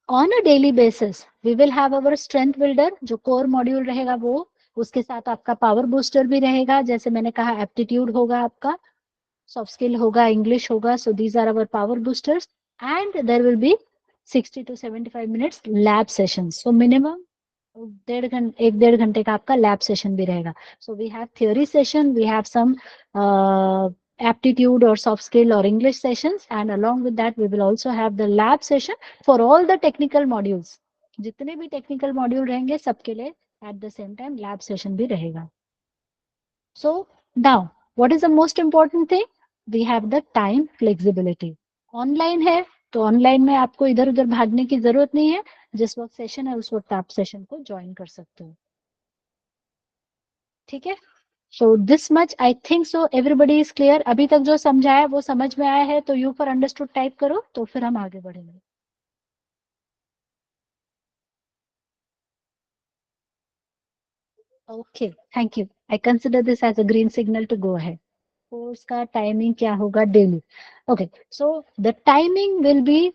on a daily basis, we will have our strength builder, जो core module रहेगा वो. उसके साथ आपका power booster भी रहेगा. जैसे मैंने कहा, aptitude होगा आपका, soft skill होगा, English होगा. So these are our power boosters. And there will be 60 to 75 minutes lab sessions. So minimum एक डेढ़ घंटे का आपका लैब सेशन भी रहेगा. So we have theory session, we have some aptitude or soft skill or English sessions, and along with that we will also have the lab session for all the technical modules. जितने भी technical module रहेंगे सबके लिए at the same time lab session भी रहेगा. So now what is the most important thing? We have the time flexibility. Online है तो online में आपको इधर उधर भागने की जरूरत नहीं है. जिस वक्त सेशन है उस वक्त आप सेशन को ज्वाइन कर सकते हो. ठीक है. So this much I think so everybody is clear. अभी तक जो समझाया वो समझ में आया है तो यू फॉर अंडरस्टूड टाइप करो, तो फिर हम आगे बढ़ेंगे. Okay, thank you. I consider this as a green signal to go ahead. Course का टाइमिंग क्या होगा daily? Okay, so the timing will be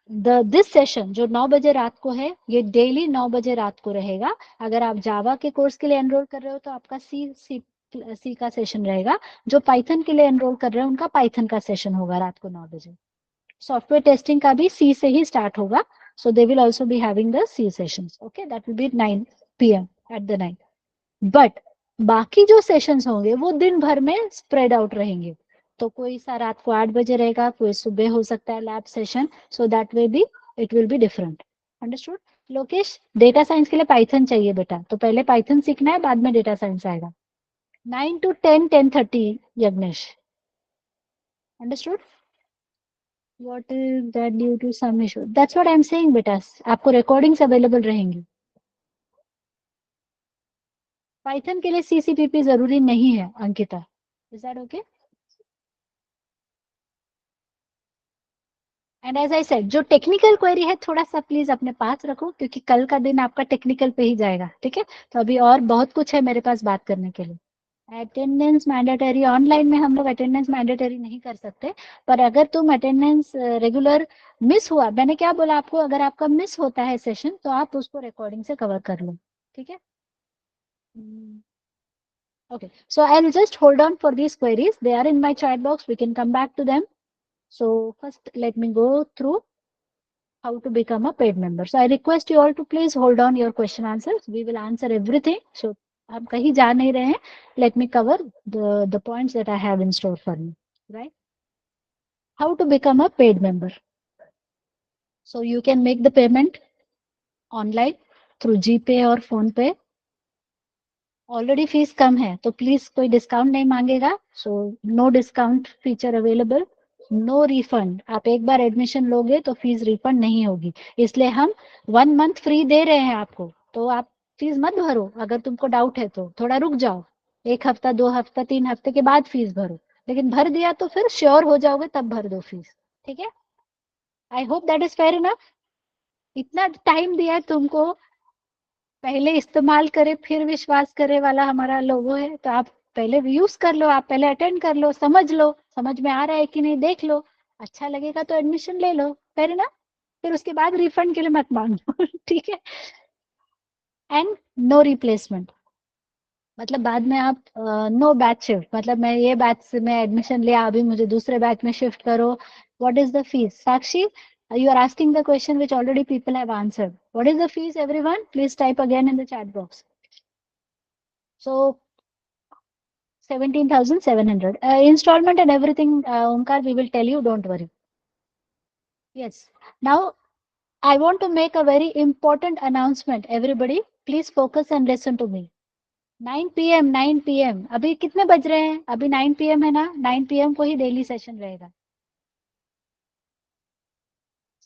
this session जो 9 बजे रात को है, ये डेली 9 बजे रात को रहेगा. अगर आप जावा के कोर्स के लिए एनरोल कर रहे हो तो आपका सी का सेशन रहेगा. जो पाइथन के लिए एनरोल कर रहे हैं उनका पाइथन का सेशन होगा रात को 9 बजे. सॉफ्टवेयर टेस्टिंग का भी सी से ही स्टार्ट होगा. So they will also be having the C sessions. Okay, that will be 9 PM at the night. But बाकी जो सेशंस होंगे वो दिन भर में स्प्रेड आउट रहेंगे। तो कोई सा रात को 8 बजे रहेगा, कोई सुबह हो सकता है lab session, so that way B it will be different. Understood? Lokesh, data science के लिए पाइथन चाहिए बेटा, तो पहले पाइथन सीखना है, बाद में डेटा साइंस आएगा। 9 to 10, 10:30 Yagnesh. Understood? What is that due to some issue? That's what I am saying बेटा, आपको रिकॉर्डिंग्स अवेलेबल रहेंगी। पाइथन के लिए सीसीपीपी जरूरी नहीं है Ankita. Is that okay? And as I said, जो टेक्निकल क्वेरी है थोड़ा सा प्लीज अपने पास रखो, क्योंकि कल का दिन आपका टेक्निकल पे ही जाएगा, ठीक है? तो अभी और बहुत कुछ है मेरे पास बात करने के लिए। अटेंडेंस मैंडेटरी, ऑनलाइन में हम लोग अटेंडेंस मैंडेटरी नहीं कर सकते, पर अगर तुम अटेंडेंस रेगुलर मिस हुआ, मैंने क्या बोला आपको, अगर आपका मिस होता है सेशन तो आप उसको रिकॉर्डिंग से कवर कर लो, ठीक है? Okay, so I'll just hold on for these queries. They are in my chat box. We can come back to them. So first, let me go through how to become a paid member. So I request you all to please hold on your question answers. We will answer everything. So आप कहीं जा नहीं रहे हैं. Let me cover the points that I have in store for you. Right? How to become a paid member? So you can make the payment online through GPay or PhonePe. Already fees कम है तो please कोई discount नहीं मांगेगा, so no discount feature available, no refund. आप एक बार admission लोगे तो फीस रिफंड नहीं होगी, इसलिए हम 1 मंथ फ्री दे रहे हैं आपको। तो आप फीस मत भरो, अगर तुमको डाउट है तो थोड़ा रुक जाओ, 1 हफ्ता 2 हफ्ता 3 हफ्ते के बाद फीस भरो, लेकिन भर दिया तो फिर श्योर हो जाओगे तब भर दो फीस, ठीक है? आई hope that is fair enough. इतना टाइम दिया है तुमको, पहले इस्तेमाल करे फिर विश्वास करे वाला हमारा लोगो है, तो आप पहले यूज कर लो, आप पहले अटेंड कर लो, समझ में आ रहा है कि नहीं देख लो, अच्छा लगेगा तो एडमिशन ले लो, फिर ना, फिर उसके बाद रिफंड के लिए मत मांगो ठीक है? एंड नो रिप्लेसमेंट, मतलब बाद में आप नो बैच शिफ्ट, मतलब मैं ये बैच से मैं एडमिशन लिया, अभी मुझे दूसरे बैच में शिफ्ट करो। What is the fees? Sakshi, you are asking the question which already people have answered. What is the fees, everyone? Please type again in the chat box. So 17,700 installment and everything, Omkar, we will tell you, don't worry. Yes, now I want to make a very important announcement. Everybody please focus and listen to me. 9 pm 9 pm, अभी कितने बज रहे हैं? अभी 9 pm है ना? 9 pm को ही daily session रहेगा।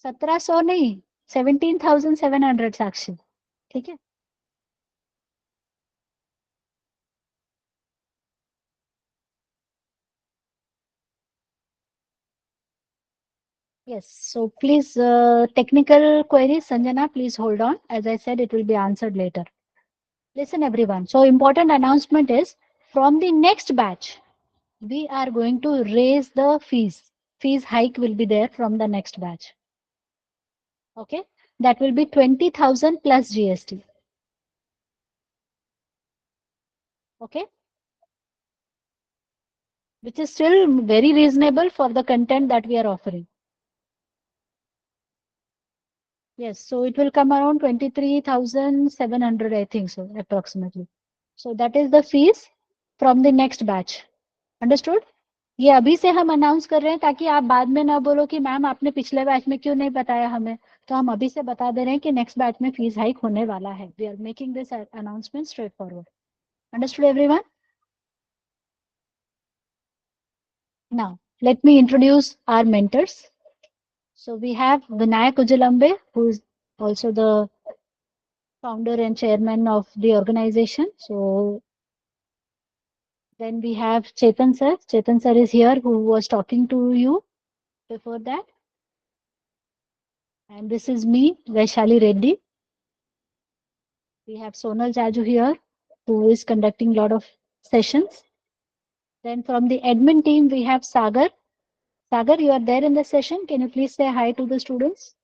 1700 नहीं, 17,700 साक्षी, ठीक है? Yes, so please, technical queries, Sanjana, please hold on. As I said, it will be answered later. Listen, everyone. So, important announcement is, from the next batch, we are going to raise the fees. Fees hike will be there from the next batch. Okay, that will be 20,000 plus GST. Okay, which is still very reasonable for the content that we are offering. Yes, so it will come around 23,700, I think so, approximately. So that is the fees from the next batch. Understood? ये अभी से हम announce कर रहे हैं ताकि आप बाद में ना बोलो कि मैम आपने पिछले बैच में क्यों नहीं बताया हमें, तो हम अभी से बता दे रहे हैं कि नेक्स्ट बैच में फीस हाइक होने वाला है। We are making this announcement straight forward. Understood everyone? Now let me introduce our mentors. So we have Vinayak Ujalambe, who is also the founder and chairman of the organization. So then we have Chetan sir. Chetan sir is here, who was talking to you before that. And this is me, Vaishali Reddy. We have Sonal Jaju here, who is conducting a lot of sessions. Then from the admin team, we have Sagar. Sagar, you are there in the session. Can you please say hi to the students?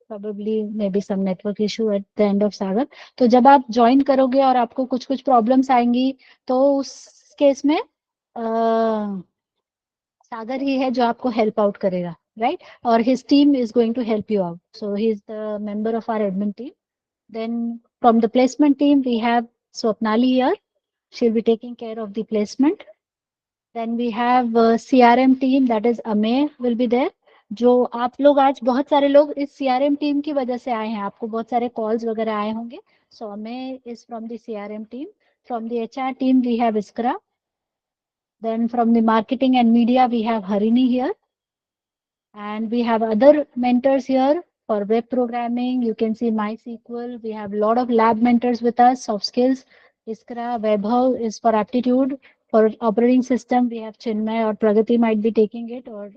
Probably maybe some network issue at the end of Sagar. तो जब आप join करोगे और आपको कुछ कुछ problems आएंगी, तो उस केस में सागर ही है जो आपको हेल्प आउट करेगा, right? Or his team is going to help you out. So he's the member of our admin team. Then from the placement team, we have Swapnali here. She'll be taking care of the placement. Then we have CRM team, that is Amey will be there. जो आप लोग आज बहुत सारे लोग इस CRM team की वजह से आए हैं, आपको बहुत सारे कॉल्स वगैरह आए होंगे. So Amey is from the CRM team. From the HR team, we have Iskra. Then from the marketing and media, we have Harini here. And we have other mentors here for web programming. You can see MySQL. We have a lot of lab mentors with us, soft skills. Iskra, Vaibhav is for aptitude. For operating system, we have Chinmay or Pragati might be taking it, or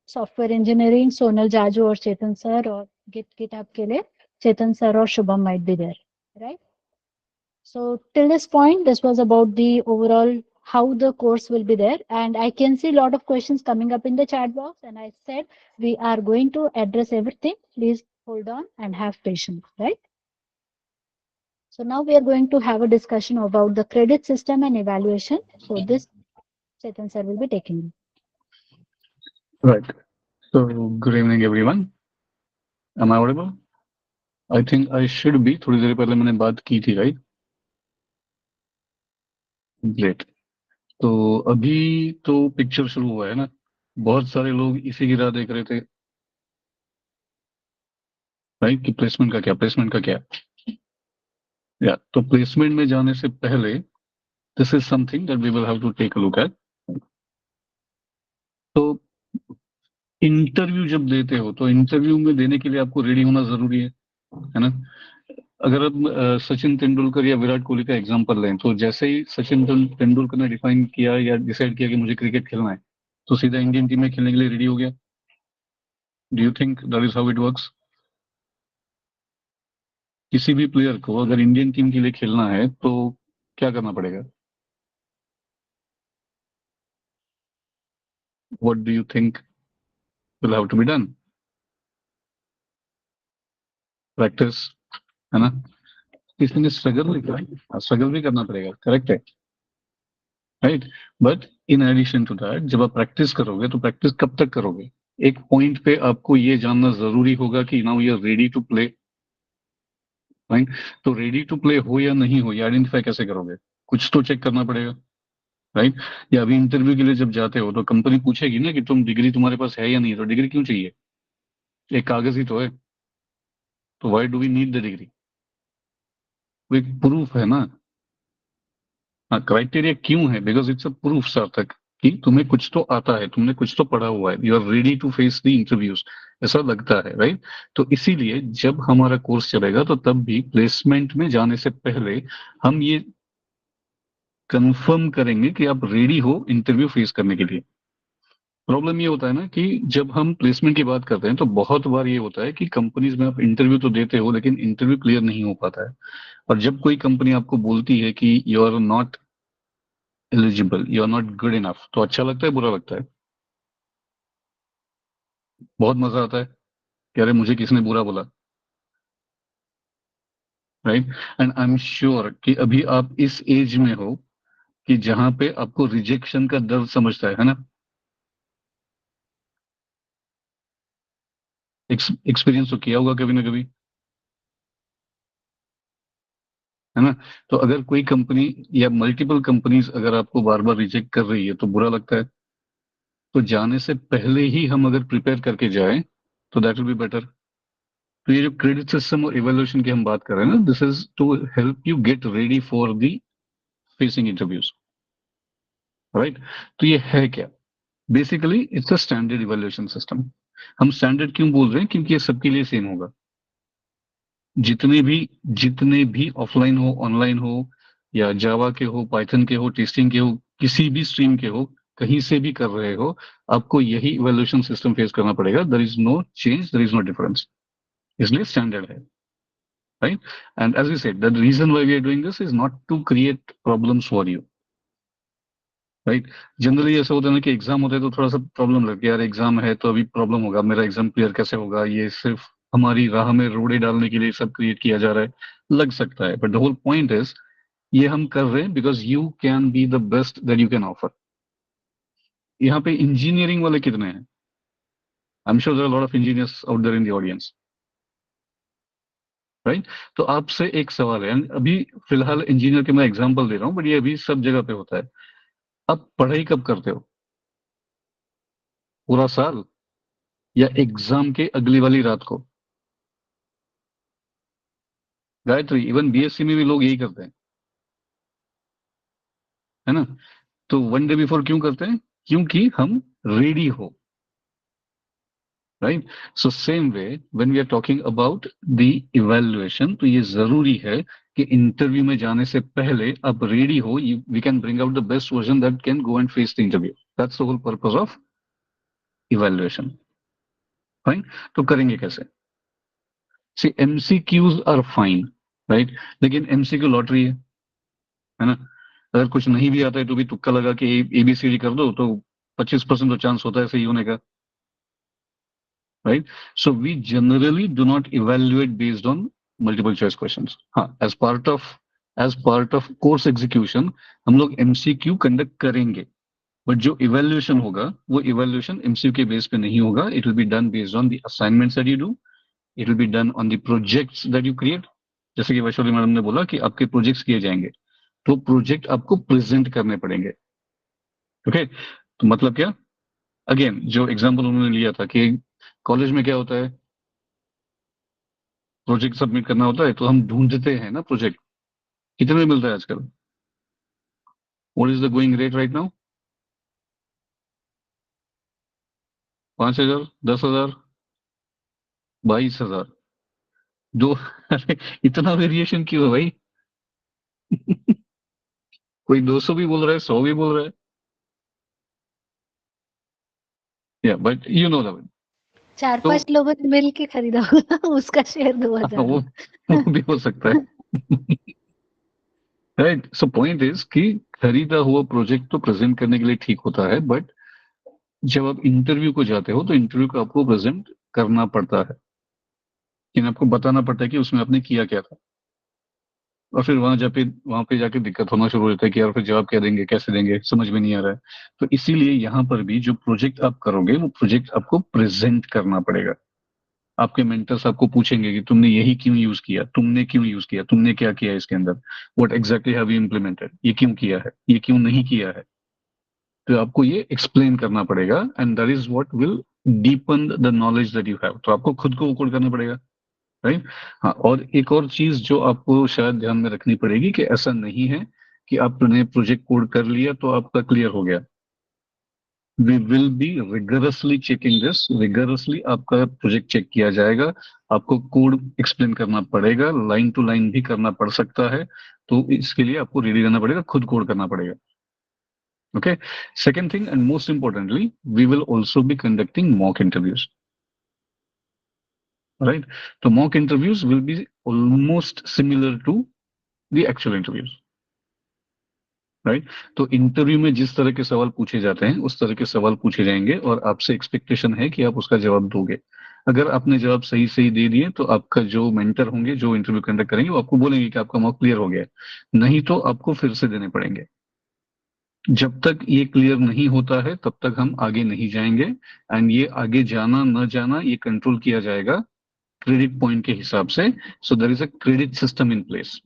software engineering, Sonal Jaju or Chetan sir, or GitHub के लिए Chetan sir or Shubham might be there, right? So till this point, this was about the overall how the course will be there. And I can see a lot of questions coming up in the chat box. And I said, we are going to address everything. Please hold on and have patience, right? So now we are going to have a discussion about the credit system and evaluation. So this Chetan sir will be taking. Right. So good evening, everyone. Am I audible? I think I should be. थोड़ी देर पहले मैंने बात की थी, right? Great. तो अभी तो picture शुरू हुआ है ना, बहुत सारे लोग इसी की राह देख रहे थे, राइट? कि प्लेसमेंट का क्या, प्लेसमेंट का क्या. या तो प्लेसमेंट में जाने से पहले this is something that we will have to take a look at. तो इंटरव्यू जब देते हो तो इंटरव्यू में देने के लिए आपको रेडी होना जरूरी है ना. अगर हम सचिन तेंदुलकर या विराट कोहली का एग्जांपल लें, तो जैसे ही सचिन तेंदुलकर ने डिफाइन किया या डिसाइड किया कि मुझे क्रिकेट खेलना है, तो सीधा इंडियन टीम में खेलने के लिए रेडी हो गया. Do you think that is how it works? किसी भी प्लेयर को अगर इंडियन टीम के लिए खेलना है तो क्या करना पड़ेगा? What do you think will have to be done? Practice, है ना. किसी ने स्ट्रगल भी किया, स्ट्रगल भी करना पड़ेगा, करेक्ट है, right. But in addition to that, जब आप प्रैक्टिस करोगे तो प्रैक्टिस कब तक करोगे? एक पॉइंट पे आपको ये जानना जरूरी होगा कि now you are ready to play, right. तो रेडी टू प्ले हो या नहीं हो, ये आइडेंटिफाई कैसे करोगे? कुछ तो चेक करना पड़ेगा, राइट. या अभी इंटरव्यू के लिए जब जाते हो तो कंपनी पूछेगी ना कि तुम डिग्री तुम्हारे पास है या नहीं, तो डिग्री क्यों चाहिए? एक कागज ही तो है, तो why do we need the degree? वो एक प्रूफ है ना. हाँ, क्राइटेरिया क्यों है? बिकॉज इट्स अ प्रूफ सार्थक कि तुम्हें कुछ तो आता है, तुमने कुछ तो पढ़ा हुआ है, you are ready to face the interviews, ऐसा लगता है, राइट. तो इसीलिए जब हमारा कोर्स चलेगा तो तब भी प्लेसमेंट में जाने से पहले हम ये कंफर्म करेंगे कि आप रेडी हो इंटरव्यू फेस करने के लिए. प्रॉब्लम ये होता है ना कि जब हम प्लेसमेंट की बात करते हैं तो बहुत बार ये होता है कि कंपनीज में आप इंटरव्यू तो देते हो लेकिन इंटरव्यू क्लियर नहीं हो पाता है. और जब कोई कंपनी आपको बोलती है कि you are not eligible, you are not good enough, तो अच्छा लगता है, बुरा लगता है? बहुत मजा आता है कि अरे मुझे किसने बुरा बोला, right. And I am sure कि अभी आप इस एज में हो कि जहां पे आपको रिजेक्शन का दर्द समझता है ना. एक्सपीरियंस तो किया होगा कभी ना कभी, है ना. तो अगर कोई कंपनी या मल्टीपल कंपनीज अगर आपको बार बार रिजेक्ट कर रही है तो बुरा लगता है. तो जाने से पहले ही हम अगर प्रिपेयर करके जाएं तो दैट विल बी बेटर. तो ये जो क्रेडिट सिस्टम और इवैल्यूएशन की हम बात कर रहे हैं ना, this is to help you get ready for the facing interviews, right. तो ये है क्या? Basically it's a standard evaluation system. हम स्टैंडर्ड क्यों बोल रहे हैं? क्योंकि ये सबके लिए सेम होगा. जितने भी ऑफलाइन हो, ऑनलाइन हो, या जावा के हो, पाइथन के हो, टेस्टिंग के हो, किसी भी स्ट्रीम के हो, कहीं से भी कर रहे हो, आपको यही इवैल्यूएशन सिस्टम फेस करना पड़ेगा. There is no change, there is no difference. इसलिए स्टैंडर्ड है, right? And as we said, the reason why we are doing this is not to create problems for you, right? Generally ऐसा होता है ना कि exam होता है तो थोड़ा सा प्रॉब्लम लगती है, यार एग्जाम है तो अभी प्रॉब्लम होगा, मेरा एग्जाम क्लियर कैसे होगा, ये सिर्फ हमारी राह में रोड़े डालने के लिए सब क्रिएट किया जा रहा है, लग सकता है. But the whole point is ये हम कर रहे हैं because you can be the best that you can offer. यहाँ पे इंजीनियरिंग वाले कितने हैं? I'm sure there are a lot of engineers out there in the audience, right? तो आपसे एक सवाल है, अभी फिलहाल इंजीनियर के मैं एग्जांपल दे रहा हूँ, बट ये अभी सब जगह पे होता है। आप पढ़ाई कब करते हो? पूरा साल या एग्जाम के अगली वाली रात को? गायत्री, इवन बीएससी में भी लोग यही करते हैं, है ना? तो वन डे बिफोर क्यों करते हैं? क्योंकि हम रेडी हो, right? So same way when we are talking about the evaluation, तो ये जरूरी है कि इंटरव्यू में जाने से पहले आप रेडी हो, we can bring out the best version that can go and face the interview. That's the whole purpose of evaluation, fine? तो करेंगे कैसे? See MCQs are fine, right? लेकिन एमसीक्यू लॉटरी है ना? अगर कुछ नहीं भी आता है तो भी तुक्का लगा के एबीसीडी कर दो तो 25% तो चांस होता है सही होने का, right? So we generally do not evaluate based on multiple choice questions. हाँ, as part of course execution हम लोग MCQ conduct करेंगे, but जो evaluation होगा वो evaluation MCQ के बेस पे नहीं होगा. It will be done based on the assignments that you do. It will be done on the projects that you create. जैसे कि वैशाली मैडम ने बोला कि आपके प्रोजेक्ट्स किए जाएंगे, तो प्रोजेक्ट आपको प्रेजेंट करने पड़ेंगे, ओके? तो मतलब क्या? अगेन जो एग्जांपल उन्होंने लिया था कि कॉलेज में क्या होता है, प्रोजेक्ट सबमिट करना होता है, तो हम ढूंढते हैं ना प्रोजेक्ट, कितने में मिलता है आजकल? What is the going rate right now? 5,000, 10,000, 22,000, दो अरे इतना वेरिएशन क्यों है भाई? कोई 200 भी बोल रहा है, 100 भी बोल रहा है, या बट यू नो दैट। चार तो पांच लोगों ने मिल के खरीदा होगा उसका शेयर 2,000। वो भी हो सकता है, राइट? सो पॉइंट इज कि खरीदा हुआ प्रोजेक्ट तो प्रेजेंट करने के लिए ठीक होता है, बट जब आप इंटरव्यू को जाते हो तो इंटरव्यू को आपको प्रेजेंट करना पड़ता है, लेकिन आपको बताना पड़ता है कि उसमें आपने किया क्या था। और फिर वहां पे जाके दिक्कत होना शुरू हो जाता है कि यार फिर जवाब क्या देंगे, कैसे देंगे, समझ में नहीं आ रहा है। तो इसीलिए यहाँ पर भी जो प्रोजेक्ट आप करोगे वो प्रोजेक्ट आपको प्रेजेंट करना पड़ेगा। आपके मेंटर्स आपको पूछेंगे कि तुमने यही क्यों यूज किया, तुमने क्यों यूज किया, तुमने क्या किया इसके अंदर, what exactly have you implemented, ये क्यों किया है, ये क्यों नहीं किया है। तो आपको ये एक्सप्लेन करना पड़ेगा, and that is what will deepen the knowledge that you have. तो आपको खुद को कोड करना पड़ेगा, राइट? हाँ, और एक और चीज जो आपको शायद ध्यान में रखनी पड़ेगी कि ऐसा नहीं है कि आपने प्रोजेक्ट कोड कर लिया तो आपका क्लियर हो गया। We will be rigorously checking this, rigorously आपका प्रोजेक्ट चेक किया जाएगा, आपको कोड एक्सप्लेन करना पड़ेगा, लाइन टू लाइन भी करना पड़ सकता है, तो इसके लिए आपको रेडी रहना पड़ेगा, खुद कोड करना पड़ेगा, okay? Second thing and most importantly, we will also be conducting mock interviews, right? तो mock interviews will be almost similar to the actual interviews, right? तो इंटरव्यू में जिस तरह के सवाल पूछे जाते हैं उस तरह के सवाल पूछे जाएंगे, और आपसे एक्सपेक्टेशन है कि आप उसका जवाब दोगे। अगर आपने जवाब सही सही दे दिए तो आपका जो मेंटर होंगे, जो इंटरव्यू कंडक्ट करेंगे, वो आपको बोलेंगे कि आपका मॉक क्लियर हो गया है, नहीं तो आपको फिर से देने पड़ेंगे। जब तक ये क्लियर नहीं होता है तब तक हम आगे नहीं जाएंगे, एंड ये आगे जाना न जाना ये कंट्रोल किया जाएगा क्रेडिट पॉइंट के हिसाब से। So there is a credit system in place,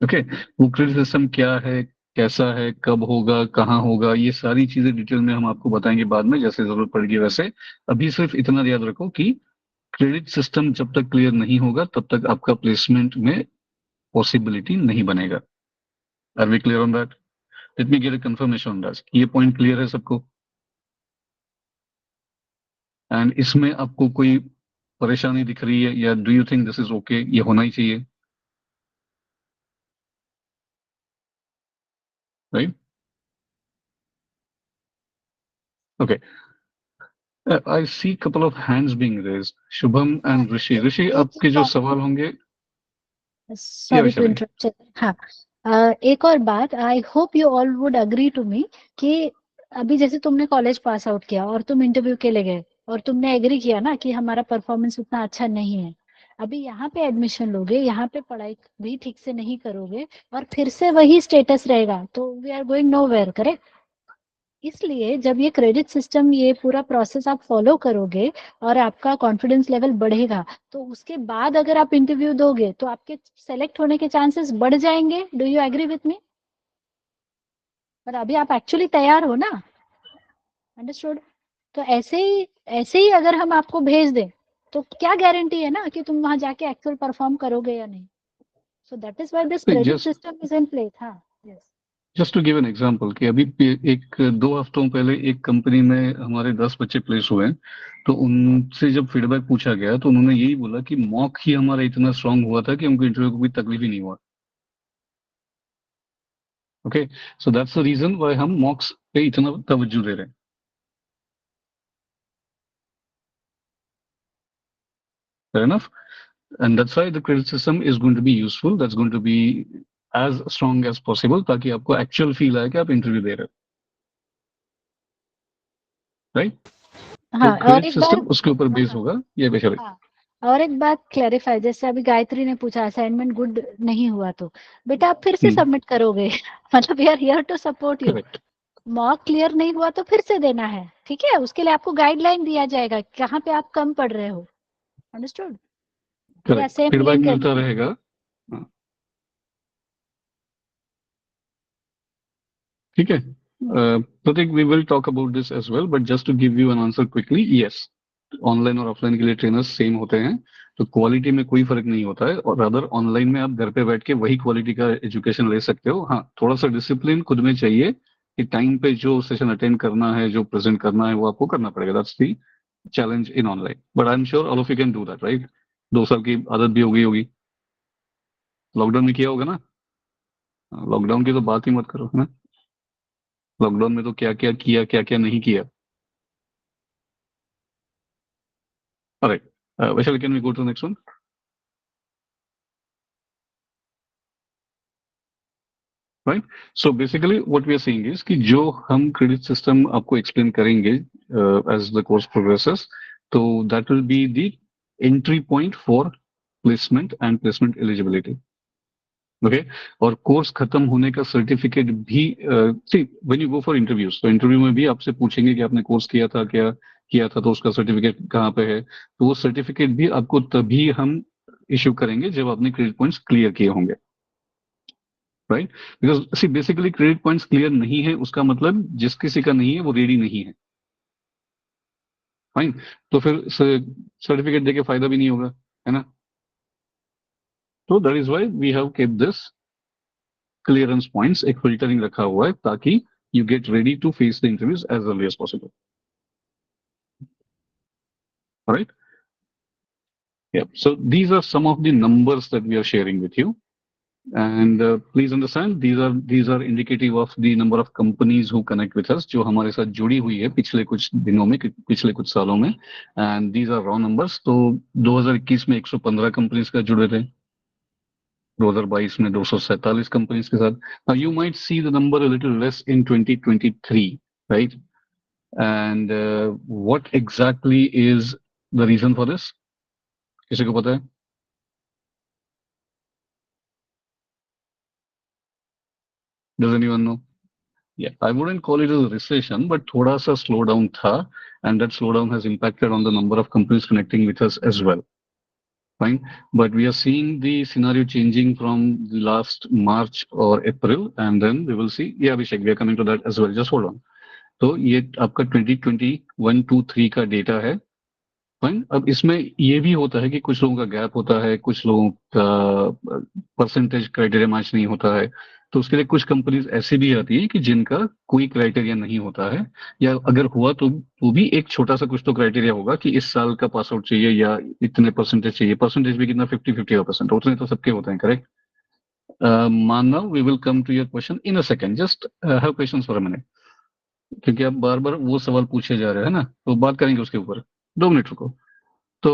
okay? वो क्रेडिट सिस्टम क्या है, कैसा है, कब होगा, कहाँ होगा, ये सारी चीजें डिटेल में हम आपको बताएंगे बाद में जैसे जरूरत पड़ेगी वैसे। अभी सिर्फ इतना याद रखो कि क्रेडिट सिस्टम जब तक क्लियर नहीं होगा तब तक आपका प्लेसमेंट में पॉसिबिलिटी नहीं बनेगा। Are we clear on that? Let me get a confirmation on that. ये पॉइंट क्लियर है सबको? एंड इसमें आपको कोई परेशानी दिख रही है, या do you think this is okay, ये होना ही चाहिए, right? Okay, I see couple of hands being raised, Shubham हाँ, एंड ऋषि। ऋषि, एक आपके जो सवाल होंगे, या सॉरी टू वैशाली? इंटरप्ट। हाँ, एक और बात, I hope you all would agree to me कि अभी जैसे तुमने कॉलेज पास आउट किया और तुम इंटरव्यू के लिए गए और तुमने एग्री किया ना कि हमारा परफॉर्मेंस उतना अच्छा नहीं है, अभी यहाँ पे एडमिशन लोगे, यहाँ पे पढ़ाई भी ठीक से नहीं करोगे और फिर से वही स्टेटस रहेगा, तो we are going nowhere, correct? इसलिए जब ये क्रेडिट सिस्टम, ये पूरा प्रोसेस आप फॉलो करोगे और आपका कॉन्फिडेंस लेवल बढ़ेगा, तो उसके बाद अगर आप इंटरव्यू दोगे तो आपके सेलेक्ट होने के चांसेस बढ़ जाएंगे। Do you agree with me? पर अभी आप एक्चुअली तैयार हो ना? अंडरस्टूड? तो ऐसे ही अगर हम आपको भेज दें, तो क्या गारंटी है ना कि तुम वहां जाके एक्चुअल परफॉर्म करोगे या नहीं? So that is why this credit just system is in place. हाँ, yes. Just to give an example कि अभी एक 2 हफ्तों पहले एक कंपनी में हमारे 10 बच्चे प्लेस हुए हैं। तो उनसे जब फीडबैक पूछा गया तो उन्होंने यही बोला कि मॉक ही हमारा इतना स्ट्रांग हुआ था कि हमको इंटरव्यू को कोई तकलीफ ही नहीं हुआ। Okay, so that's the reason why हम मॉक्स पे इतना तवज्जो दे रहे हैं। Fair enough. And that's why the credit system is going to be useful. That's going to be as strong as possible ताकि आपको एक्चुअल फील आए कि आप इंटरव्यू दे रहे हो, राइट? तो हाँ, और क्रेडिट एक बार, सिस्टम उसके ऊपर बेस हाँ, होगा ये बेशक। हाँ, और एक बात क्लेरिफाई, जैसे अभी गायत्री ने पूछा असाइनमेंट गुड नहीं हुआ तो बेटा आप फिर से सबमिट करोगे। मतलब we are here to support you. Correct, mock clear नहीं हुआ तो फिर से देना है, ठीक है? उसके लिए आपको गाइडलाइन दिया जाएगा कहाँ पे आप कम पढ़ रहे हो। अंडरस्टूड? या करेक्ट, सेम फीडबैक लिंक है। मिलता रहेगा। हाँ, ठीक है। Prateek, we will talk about this as well, but just to give you an answer quickly, yes, online और ऑफलाइन के लिए ट्रेनर्स सेम होते हैं। तो क्वालिटी में कोई फर्क नहीं होता है, और अदर ऑनलाइन में आप घर पे बैठ के वही क्वालिटी का एजुकेशन ले सकते हो। हाँ, थोड़ा सा डिसिप्लिन खुद में चाहिए कि टाइम पे जो सेशन अटेंड करना है, जो प्रेजेंट करना है, वो आपको करना पड़ेगा। That's the challenge in online, but I am sure all of you can do that, right? 2 साल की आदत भी हो गई होगी, लॉकडाउन में किया होगा ना? लॉकडाउन की तो बात ही मत करो, है ना? लॉकडाउन में तो क्या क्या किया, क्या क्या नहीं किया। Alright. Vishal, can we go to the next one? Right. So basically, what we are saying is कि जो हम credit system आपको explain करेंगे as the course progresses, तो that will be the entry point for placement and placement eligibility. Okay, और course खत्म होने का सर्टिफिकेट भी, see when you go for interviews, तो इंटरव्यू में भी आपसे पूछेंगे कि आपने कोर्स किया था क्या, किया था, तो उसका सर्टिफिकेट कहाँ पे है। तो वो सर्टिफिकेट भी आपको तभी हम इश्यू करेंगे जब आपने क्रेडिट पॉइंट्स क्लियर किए होंगे, right? Because see basically credit points clear नहीं है उसका मतलब जिस किसी का नहीं है वो रेडी नहीं है, फाइन। तो फिर सर्टिफिकेट देके फायदा भी नहीं होगा, है ना? तो that is why we have kept this clearance points, एक फिल्टरिंग रखा हुआ है ताकि you get ready to face the interviews as early as possible. All right. Yeah. So these are some of the numbers that we are sharing with you, and please understand these are indicative of the number of companies who connect with us, जो हमारे साथ जुड़ी हुई है पिछले कुछ दिनों में, पिछले कुछ सालों में, and these are raw numbers. तो 2021 में 115 कंपनीज का जुड़े थे, 2022 में 247 कंपनीज के साथ. Now you might see the number a little less in 2023, right? And what exactly is the reason for this? किसी को पता है? Does anyone know? Yeah, I wouldn't call it as a recession, but थोड़ा सा slowdown था, and that slowdown has impacted on the number of companies connecting with us as well. Fine, but we are seeing the scenario changing from the last March or April, and then we will see. Yeah, Abhishek, we are coming to that as well. Just hold on. तो ये आपका 2021-2-3 का data है, fine. अब इसमें ये भी होता है कि कुछ लोगों का गैप होता है, कुछ लोगों का परसेंटेज क्राइटेरिया मैच नहीं होता है, तो उसके लिए कुछ कंपनीज ऐसी भी आती है कि जिनका कोई क्राइटेरिया नहीं होता है, या अगर हुआ तो भी एक छोटा सा कुछ तो क्राइटेरिया होगा कि इस साल का पास आउट चाहिए या इतने परसेंटेज चाहिए। परसेंटेज भी कितना, 50-50% उतने तो सबके होते हैं, correct? Manav, we will come to your question in a second, just have patience for a minute, क्योंकि आप बार बार वो सवाल पूछे जा रहे हैं ना, तो बात करेंगे उसके ऊपर। 2 मिनट रुको। तो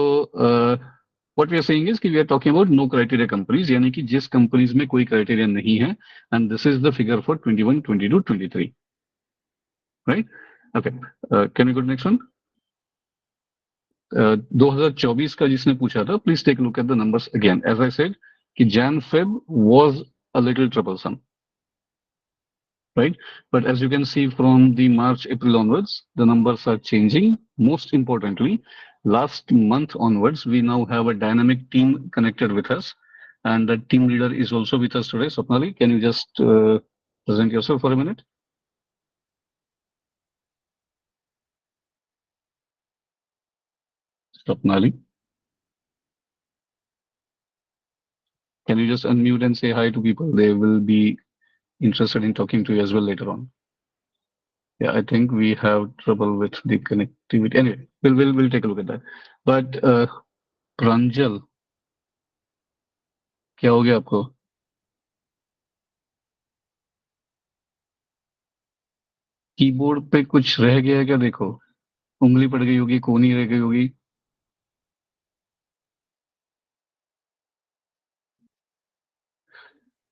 what we are saying is कि we are talking about no criteria companies, यानी कि जिस कंपनीज में कोई क्राइटेरिया नहीं है, and this is the figure for 21, 22, 23, right? Okay, can we go to next one? 2024 का जिसने पूछा था, please take look at the numbers again. As I said कि Jan Feb was a little troublesome, right? But as you can see from the March, April onwards, the numbers are changing. Most importantly, last month onwards, we now have a dynamic team connected with us. And the team leader is also with us today. Swapnali, can you just present yourself for a minute? Swapnali, can you just unmute and say hi to people? They will be interested in talking to you as well later on. Yeah, I think we have trouble with the connectivity. Anyway, we'll take a look at that. But Pranjal, क्या हो गया आपको? Keyboard पे कुछ रह गया है क्या? देखो, उंगली पड़ गई होगी, कोनी रह गई होगी.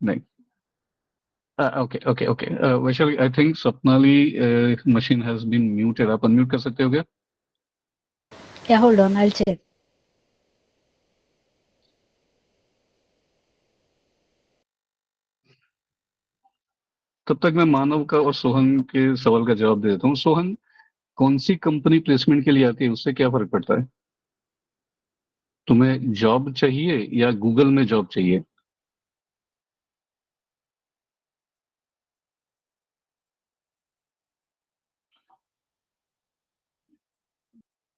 नहीं. Okay. Vaishali, I think Swapnali machine has been muted. आप unmute कर सकते हो क्या? Yeah, hold on, I'll check. तब तक मैं मानव का और सोहन के सवाल का जवाब दे देता हूँ. सोहन, कौन सी कंपनी प्लेसमेंट के लिए आती है, उससे क्या फर्क पड़ता है? तुम्हें जॉब चाहिए या गूगल में जॉब चाहिए?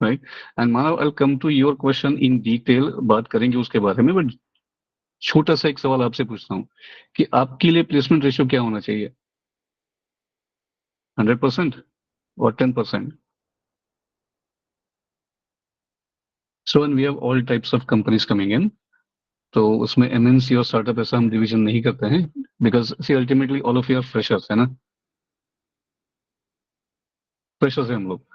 Right. And Manav, I come to your question in detail, बात करेंगे उसके बारे में. बट छोटा सा एक सवाल आपसे पूछता हूँ कि आपके लिए प्लेसमेंट रेशियो क्या होना चाहिए? 100% और 10%? So we have all types of companies coming in. तो उसमें एमएनसी और स्टार्टअप ऐसा हम डिवीजन नहीं करते हैं, because see ultimately all of you are freshers, है ना? फ्रेशर्स हैं हम लोग.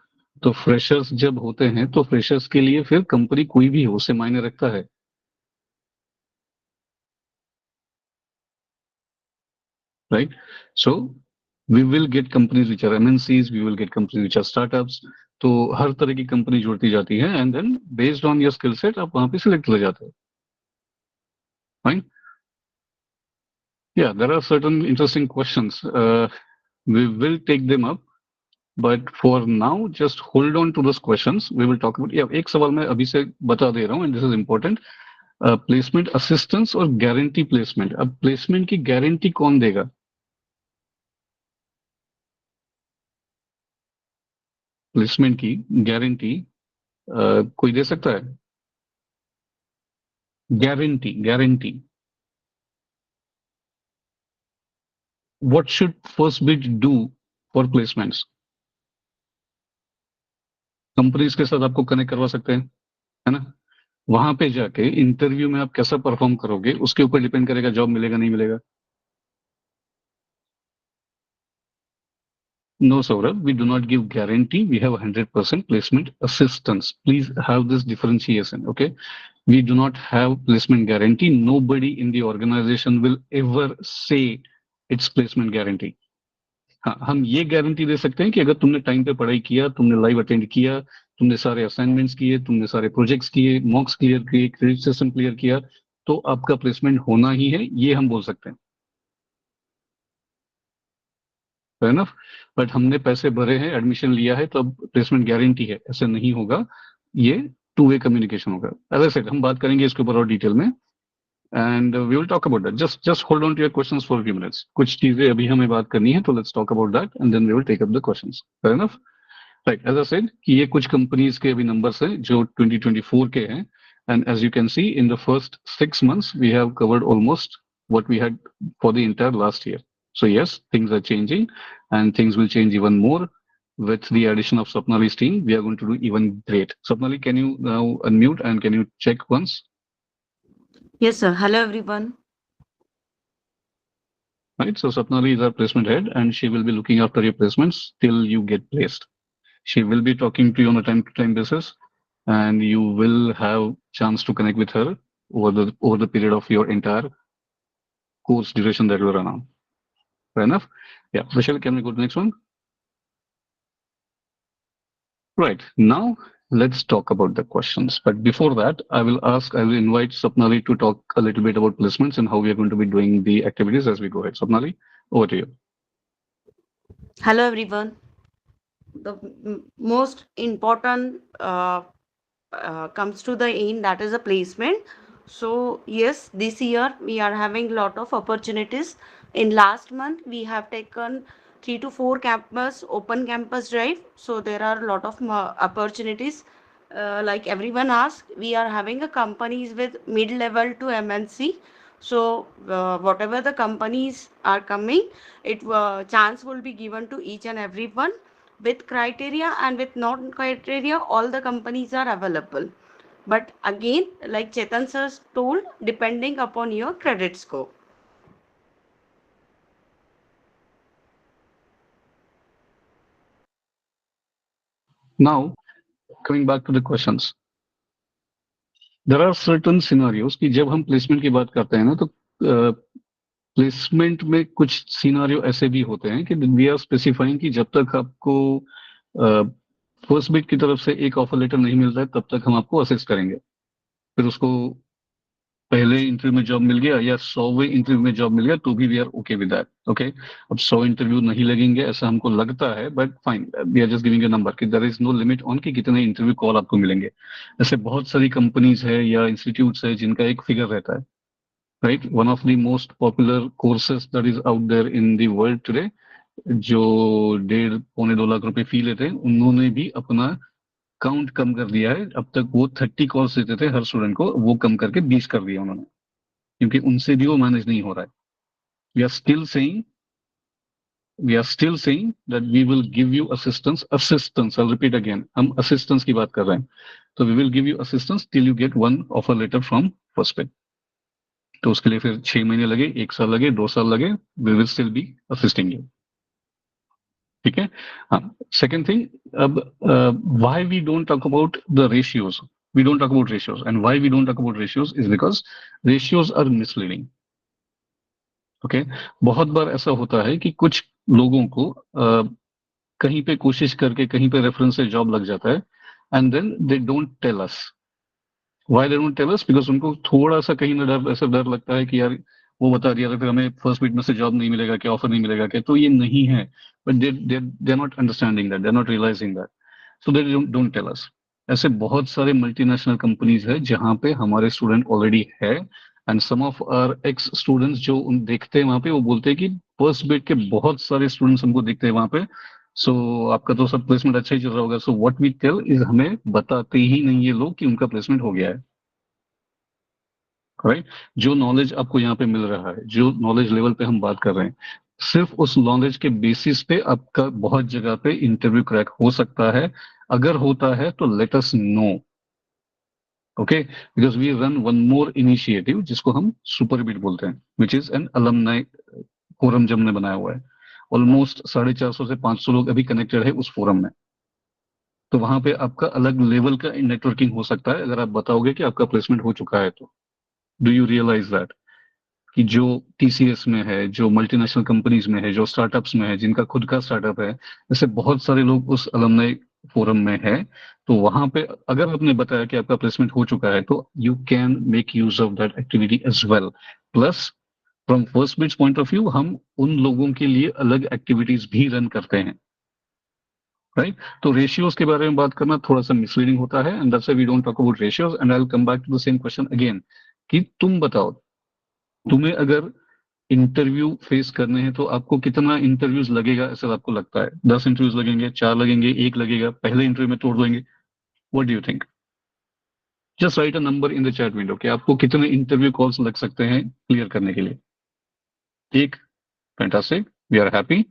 तो फ्रेशर्स जब होते हैं तो फ्रेशर्स के लिए फिर कंपनी कोई भी हो, उससे मायने रखता है. Right. So we will get companies which are MNCs, we will get companies which are startups. तो हर तरह की कंपनी जुड़ती जाती है, and then based on your skill set आप वहां पे सिलेक्ट हो जाते हो. Fine. Yeah, there are certain interesting questions. We will take them up, but for now, just hold on to those questions. We will talk about. Yeah, एक सवाल मैं अभी से बता दे रहा हूँ, and this is important. Placement assistance और guarantee placement. अब प्लेसमेंट की गारंटी कौन देगा? प्लेसमेंट की गारंटी कोई दे सकता है? Guarantee, guarantee. What should first bit do for placements? Companies के साथ आपको कनेक्ट करवा सकते हैं, है ना? वहां पे जाके इंटरव्यू में आप कैसा परफॉर्म करोगे उसके ऊपर डिपेंड करेगा जॉब मिलेगा नहीं मिलेगा. No, Saurabh, we do not give guarantee. We have 100% placement assistance. Please have this differentiation, okay? We do not have placement guarantee. Nobody in the organization will ever say it's placement guarantee. हाँ, हम ये guarantee दे सकते हैं कि अगर तुमने time पे पढ़ाई किया, तुमने लाइव अटेंड किया, तुमने सारे असाइनमेंट्स किए, तुमने सारे प्रोजेक्ट्स किए, मॉक्स क्लियर किए, क्रेडिट सेशन क्लियर किया, तो आपका प्लेसमेंट होना ही है, ये हम बोल सकते हैं. है ना? बट हमने पैसे भरे हैं, एडमिशन लिया है, तो अब प्लेसमेंट गारंटी है, ऐसे नहीं होगा. ये टू वे कम्युनिकेशन होगा. एज आई सेड, हम बात करेंगे इसके ऊपर और डिटेल में, and we will talk about that. Just hold on to your questions for few minutes. कुछ चीजें अभी हमें बात करनी है, तो let's talk about that and then we will take up the questions. Fair enough? Right. As I said कि ये कुछ कंपनीज के अभी नंबर्स हैं जो 2024 के हैं, and as you can see in the first 6 months we have covered almost what we had for the entire last year. So yes, things are changing, and things will change even more with the addition of Swapnali's team. We are going to do even great. Swapnali, can you now unmute and can you check once? Yes, sir. Hello, everyone. Right. So Swapnali is our placement head, and she will be looking after your placements till you get placed. She will be talking to you on a time-to-time basis, and you will have chance to connect with her over the period of your entire course duration that will run on. Fair enough? Yeah. Vishal, can we go to the next one? Right. Now, let's talk about the questions. But before that, I will invite Swapnali to talk a little bit about placements and how we are going to be doing the activities as we go ahead. Swapnali, over to you. Hello everyone. The most important comes to the end, that is a placement. So yes, this year we are having lot of opportunities. In last month we have taken 3 to 4 campus open campus drive, so there are a lot of opportunities. Like everyone asked, we are having a companies with mid level to MNC. So whatever the companies are coming, it chance will be given to each and everyone. With criteria and with non criteria, all the companies are available. But again, like Chetan sir told, depending upon your credit score. Now, coming back to the questions, there are certain scenarios कि जब हम placement की बात करते हैं ना, तो placement में कुछ सिनारियो ऐसे भी होते हैं कि वी आर स्पेसिफाइंग कि जब तक आपको फर्स्ट बिट की तरफ से एक ऑफर लेटर नहीं मिलता है, तब तक हम आपको असिस्ट करेंगे। फिर उसको पहले इंटरव्यू में जॉब मिल गया या 100वें इंटरव्यू में जॉब मिल गया, तो भी we are okay with that. Okay, अब 100 इंटरव्यू नहीं लगेंगे ऐसा हमको लगता है, but fine, we are just giving a number कि there is no limit on कि कितने इंटरव्यू कॉल आपको मिलेंगे। ऐसे बहुत सारी कंपनीज है या इंस्टीट्यूट्स है जिनका एक फिगर रहता है, right. One of the most popular courses that is out there in the world today, जो 1.5-2 लाख रुपए फी लेते हैं, उन्होंने भी अपना काउंट कम कर दिया है। अब तक वो 30 कॉल्स देते थे हर स्टूडेंट को, वो कम करके 20 कर दिया उन्होंने, क्योंकि उनसे भी वो मैनेज नहीं हो रहा है। We are still saying that we will give you assistance, I repeat again, हम असिस्टेंस की बात कर रहे हैं। तो we will give you assistance till you get one offer letter from first pay. तो उसके लिए फिर 6 महीने लगे, 1 साल लगे, 2 साल लगे, we will still be assisting you. ठीक है। हाँ, सेकेंड थिंग, अब why we don't talk about the ratios, we don't talk about ratios, and why we don't talk about ratios is because ratios are misleading. Okay, बहुत बार ऐसा होता है कि कुछ लोगों को कहीं पे कोशिश करके कहीं पे रेफरेंस से जॉब लग जाता है, and then they don't tell us. Why they don't tell us? Because उनको थोड़ा सा कहीं ना डर, ऐसा डर लगता है कि यार वो बता दिया था फिर हमें फर्स्ट मीट में से जॉब नहीं मिलेगा क्या, ऑफर नहीं मिलेगा क्या। तो ये नहीं है, but they are not understanding that, they are not realizing that, so they don't tell us. ऐसे बहुत सारे मल्टीनेशनल कंपनीज है जहां पे हमारे स्टूडेंट ऑलरेडी है, and some of our ex students जो उन देखते हैं वहां पे, वो बोलते हैं कि फर्स्ट बिट के बहुत सारे स्टूडेंट्स हमको दिखते हैं वहां पे, सो आपका तो सब प्लेसमेंट अच्छा ही चल रहा होगा। So what we tell is, हमें बताते ही नहीं ये लोग कि उनका प्लेसमेंट हो गया है, राइट। जो नॉलेज आपको यहाँ पे मिल रहा है, जो नॉलेज लेवल पे हम बात कर रहे हैं, सिर्फ उस नॉलेज के बेसिस पे आपका बहुत जगह पे इंटरव्यू क्रैक हो सकता है। अगर होता है तो let us know, okay, because we run one more initiative जिसको हम सुपर बिट बोलते हैं, which is an alumni forum जो हमने बनाया हुआ है। ऑलमोस्ट 450 से 500 लोग अभी कनेक्टेड है उस फोरम में। तो वहां पे आपका अलग लेवल का नेटवर्किंग हो सकता है अगर आप बताओगे कि आपका प्लेसमेंट हो चुका है तो। डू यू रियलाइज दैट कि जो टीसीएस में है, जो मल्टीनेशनल कंपनीज में है, जो स्टार्टअप्स में है, जिनका खुद का स्टार्टअप है, ऐसे बहुत सारे लोग उस अलमनाई फोरम में है। तो वहां पे अगर आपने बताया कि आपका प्लेसमेंट हो चुका है, तो you can make use of that activity as well. Plus from first bits point of view, हम उन लोगों के लिए अलग एक्टिविटीज भी रन करते हैं, राइट। तो रेशियोज के बारे में बात करना थोड़ा सा मिसलीडिंग होता है, and that's why we don't talk about ratios. And I will come back to the same question again, कि तुम बताओ, तुम्हें अगर इंटरव्यू फेस करने हैं तो आपको कितना इंटरव्यूज लगेगा ऐसा आपको लगता है? 10 इंटरव्यूज लगेंगे, 4 लगेंगे, 1 लगेगा, पहले इंटरव्यू में तोड़ देंगे? What do you think? Just right a number in the chat window कि आपको कितने इंटरव्यू कॉल्स लग सकते हैं क्लियर करने के लिए। 1, fantastic, we are happy.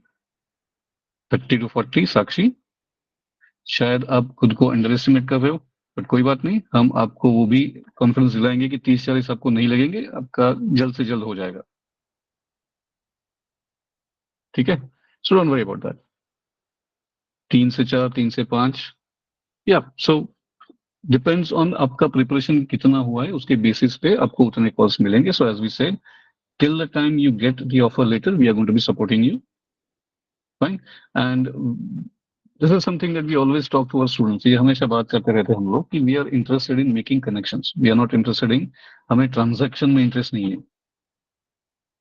30 to 40, Sakshi, शायद आप खुद को अंडर एस्टिमेट कर रहे हो, बट कोई बात नहीं, हम आपको वो भी कॉन्फिडेंस दिलाएंगे कि 30-40 आपको नहीं लगेंगे, आपका जल्द से जल्द हो जाएगा। ठीक है, सो डोंट वरी अबाउट दैट। 3 से 4, 3 से 5, या सो डिपेंड्स ऑन आपका प्रिपरेशन कितना हुआ है, उसके बेसिस पे आपको उतने कॉल्स मिलेंगे। So as we said, till the time you get the offer letter, we are going to be supporting you, fine. And this is something that we always talk to our students, ये हमेशा बात करते रहते हैं हम लोग कि we are interested in making connections, we are not interested in, हमें ट्रांजैक्शन में इंटरेस्ट नहीं है।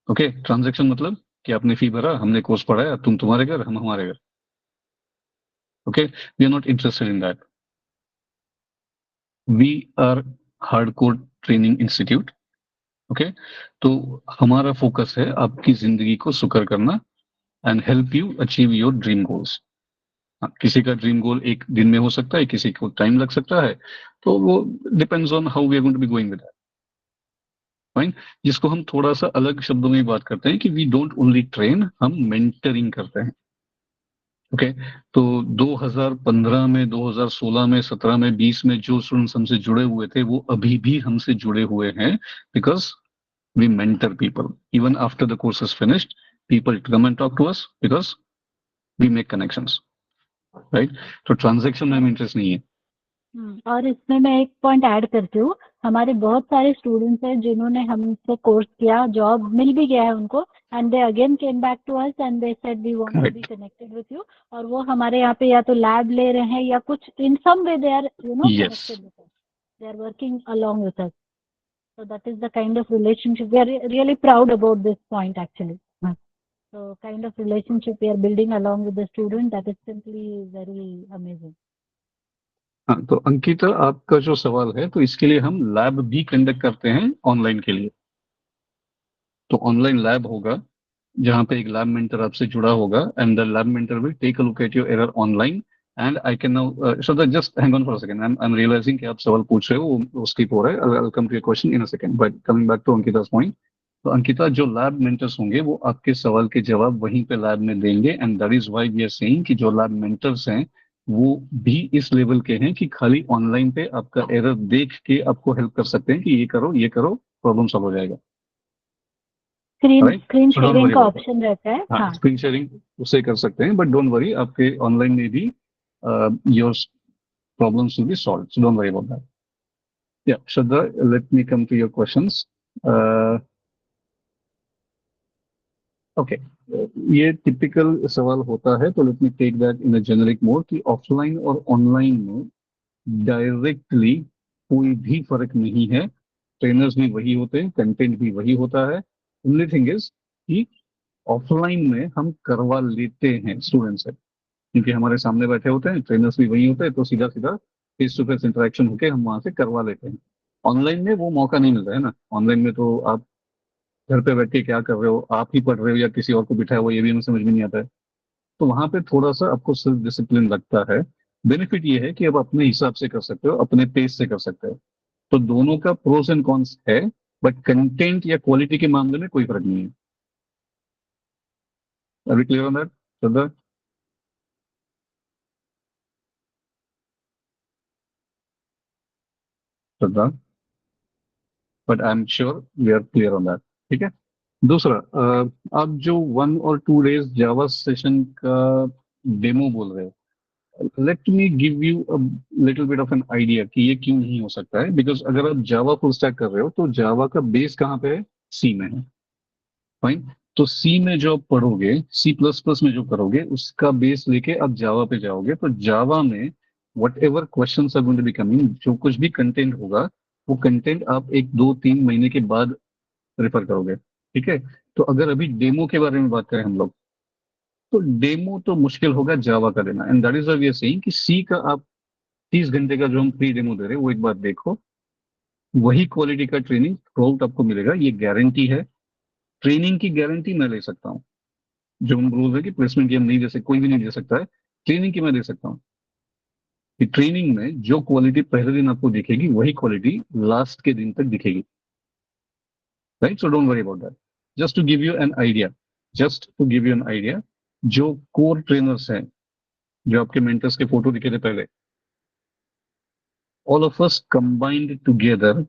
ओके, ट्रांजैक्शन मतलब कि आपने फी भरा, हमने कोर्स पढ़ाया, तुम तुम्हारे घर, हम हमारे घर. Okay, we are not interested in that. We are hardcore training institute. Okay, तो हमारा फोकस है आपकी जिंदगी को सुकर करना and help you achieve your dream goals. किसी का ड्रीम गोल एक दिन में हो सकता है, किसी को टाइम लग सकता है, तो वो depends on how we are going to be going with that. Fine. जिसको हम थोड़ा सा अलग शब्दों में बात करते हैं कि वी डोंट ओनली ट्रेन, हम मेंटरिंग करते हैं. ओके, तो 2015 में, 2016 में, 17 में, 20 में जो स्टूडेंट्स हमसे जुड़े हुए थे वो अभी भी हमसे जुड़े हुए हैं because we mentor people even after the course is finished. People come and talk to us because we make connections. Right, तो ट्रांजैक्शन में हमें इंटरेस्ट नहीं है. और इसमें मैं एक पॉइंट ऐड करती हूँ, हमारे बहुत सारे स्टूडेंट्स हैं जिन्होंने हमसे कोर्स किया, जॉब मिल भी गया है उनको, and they again came back to us and they said we want to be connected with you, और वो हमारे यहाँ पे या तो लैब ले रहे हैं या कुछ in some way they are Yes. Connected with us, they are working along with us. So that is the kind of relationship we are really proud about this point actually. So kind of relationship we are building along with the student, that is simply very amazing. हाँ, तो अंकिता आपका जो सवाल है, तो इसके लिए हम लैब भी कंडक्ट करते हैं ऑनलाइन के लिए. तो ऑनलाइन लैब होगा जहाँ पे एक लैब मेंटर आपसे जुड़ा होगा and the lab mentor will take a look at your error online and I can now so that just hang on for a second. I am realizing कि आप सवाल पूछ रहे हो वो स्किप हो रहा है. I will come to your question in a second, but coming back to Ankita's point. तो अंकिता, जो लैब मेंटर्स होंगे वो आपके सवाल के जवाब वहीं पे लैब में देंगे and that is why we are saying कि जो लैब मेंटर्स हैं वो भी इस लेवल के हैं कि खाली ऑनलाइन पे आपका एरर देख के आपको हेल्प कर सकते हैं कि ये करो, प्रॉब्लम सॉल्व हो जाएगा. Screen So don't sharing worry का about that. ऑप्शन रहता है. हाँ, हाँ, स्क्रीन शेयरिंग उससे कर सकते हैं, बट डोंट वरी, आपके ऑनलाइन में भी your problems will be solve. So don't worry about that. या Shraddha, let me come to your questions. Okay, ये टिपिकल सवाल होता है, तो let me take that in a generic mode कि ऑफलाइन और ऑनलाइन में डायरेक्टली कोई भी फर्क नहीं है. ट्रेनर्स भी वही होते हैं, कंटेंट भी वही होता है. ओनली थिंग इज कि ऑफलाइन में हम करवा लेते हैं स्टूडेंट से, क्योंकि हमारे सामने बैठे होते हैं, ट्रेनर्स भी वही होते हैं, तो सीधा सीधा फेस टू फेस इंटरेक्शन होके हम वहां से करवा लेते हैं. ऑनलाइन में वो मौका नहीं मिलता है ना. ऑनलाइन में तो आप घर पे बैठ के क्या कर रहे हो, आप ही पढ़ रहे हो या किसी और को बिठाया हुआ, ये भी हमें समझ में नहीं आता है. तो वहां पे थोड़ा सा आपको सेल्फ डिसिप्लिन लगता है. बेनिफिट ये है कि अब अपने हिसाब से कर सकते हो, अपने पेस से कर सकते हो. तो दोनों का प्रोस एंड कॉन्स है, बट कंटेंट या क्वालिटी के मामले में कोई फर्क नहीं है. अभी clear on that Shraddha? Shraddha, but I am sure we are clear on that. ठीक है. दूसरा, आप जो 1 और 2 डेज जावा सेशन का डेमो बोल रहे हो, let me give you a little bit of an idea कि ये क्यों नहीं हो सकता है. बिकॉज अगर आप जावा फुल स्टैक कर रहे हो तो जावा का बेस कहाँ पे है? सी में है. फाइन. तो सी में जो आप पढ़ोगे, सी प्लस प्लस में जो करोगे, उसका बेस लेके आप जावा पे जाओगे. तो जावा में whatever question are going to be coming, जो कुछ भी कंटेंट होगा, वो कंटेंट आप 1, 2, 3 महीने के बाद रेफर करोगे. ठीक है. तो अगर अभी डेमो के बारे में बात करें हम लोग, तो डेमो तो मुश्किल होगा जावा का देना. And that is we are saying कि सी का आप 30 घंटे का जो हम फ्री डेमो दे रहे हैं वो एक बार देखो. वही क्वालिटी का ट्रेनिंग थ्रू आउट आपको मिलेगा, ये गारंटी है. ट्रेनिंग की गारंटी मैं ले सकता हूँ. जो हम रूल है कि प्लेसमेंट की हम नहीं दे सकते, कोई भी नहीं दे सकता है. ट्रेनिंग की मैं दे सकता हूँ कि ट्रेनिंग में जो क्वालिटी पहले दिन आपको दिखेगी वही क्वालिटी लास्ट के दिन तक दिखेगी. Right. So don't worry about that. Just to give you an idea, just to give you an idea, जो कोर ट्रेनर्स हैं, जो आपके मेंटर्स के फोटो दिखे थे पहले, all of us combined together,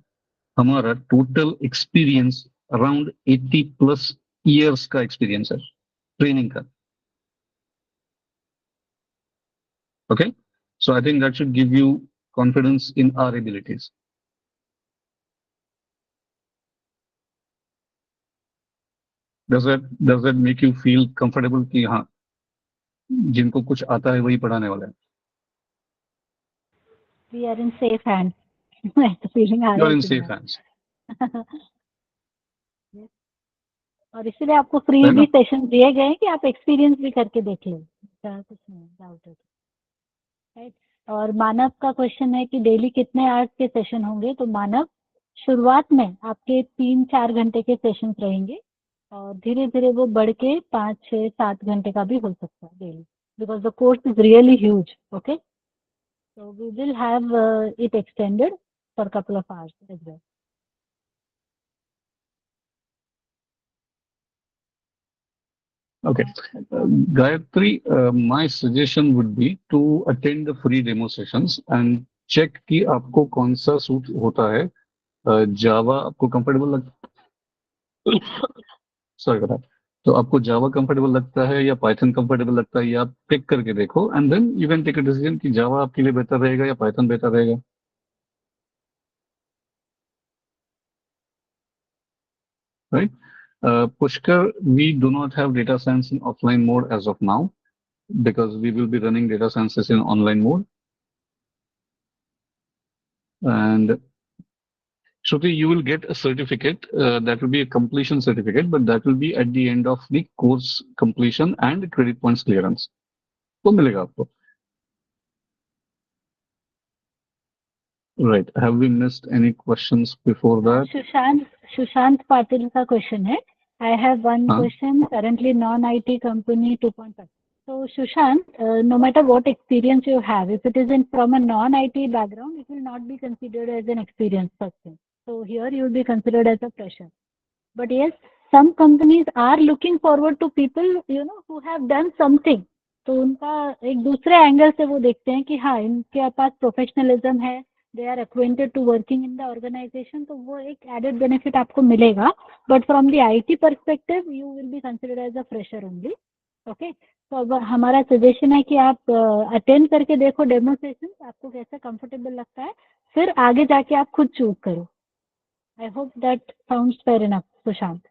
हमारा टोटल एक्सपीरियंस अराउंड 80+ ईयर्स का एक्सपीरियंस है ट्रेनिंग का. Okay. So I think that should give you confidence in our abilities. Does that make you feel comfortable कि हाँ, जिनको कुछ आता है वही पढ़ाने वाला है? we are in safe hands. ऐसा फीलिंग आ यू रहा आर है इन कि सेफ हैंड्स. और इसीलिए आपको फ्री है ना? भी सेशन दिए गए हैं कि आप एक्सपीरियंस भी करके देख लें, कुछ नहीं डाउट है, राइट। और मानव का क्वेश्चन है कि डेली कितने आवर्स के सेशन होंगे, तो मानव शुरुआत में आपके 3-4 घंटे के सेशंस रहेंगे और धीरे धीरे वो बढ़ के 5-6-7 घंटे का भी हो सकता है daily, because the course is really huge. Okay, so we will have it extended for a couple of hours as well. Okay. Gayatri, my suggestion would be to attend the free demo sessions and check कि आपको कौन सा suit होता है। जावा आपको comfortable sorry बता, तो आपको जावा कंफर्टेबल लगता है या पाइथन कंफर्टेबल लगता है, या आप पिक करके देखो and then you can take a decision कि जावा आपके लिए बेहतर रहेगा या पाइथन बेहतर रहेगा। Right? Pushkar, we do not have data science in offline mode as of now because we will be running data sciences in online mode. And Shruti, you will get a certificate that will be a completion certificate, but that will be at the end of the course completion and credit points clearance. तो मिलेगा आपको. Right. Have we missed any questions before that? Sushant Patil का question है, I have one हाँ. question, currently non-IT company 2.5. So Sushant, no matter what experience you have, if it is from a non-IT background, it will not be considered as an experienced person. So here you will be considered as a fresher. But yes, some companies are looking forward to people, who have done something. तो उनका एक दूसरे angle से वो देखते हैं कि हाँ, इनके पास प्रोफेशनलिज्म है, they are acquainted to working in the organisation, तो वो एक एडेड बेनिफिट आपको मिलेगा। But from the IT perspective you will be considered as a fresher only. Okay, तो अब हमारा सजेशन है कि आप अटेंड करके देखो डेमो सेशन, आपको कैसा कंफर्टेबल लगता है, फिर आगे जाके आप खुद चूज करो। I hope that sounds fair enough, Sushant.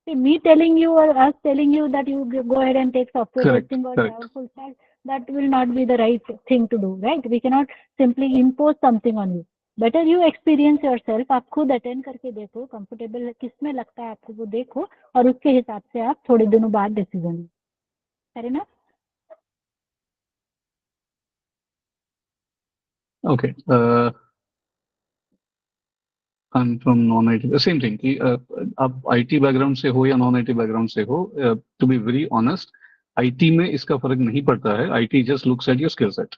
See, me telling you or us telling you that you go ahead and take software Correct. testing or Correct. Java full stack, that will not be the right thing to do, right? We cannot simply impose something on you. Better you experience yourself, आप खुद attend करके देखो, comfortable किसमें लगता है आपको वो देखो, और उसके हिसाब से आप थोड़े दिनों बाद decision low. Fair enough? Okay. I'm from non-IT. Same thing कि आप IT बैकग्राउंड से हो या non-IT बैकग्राउंड से हो, to be very honest, IT में इसका फर्क नहीं पड़ता है। IT just looks at your skill set.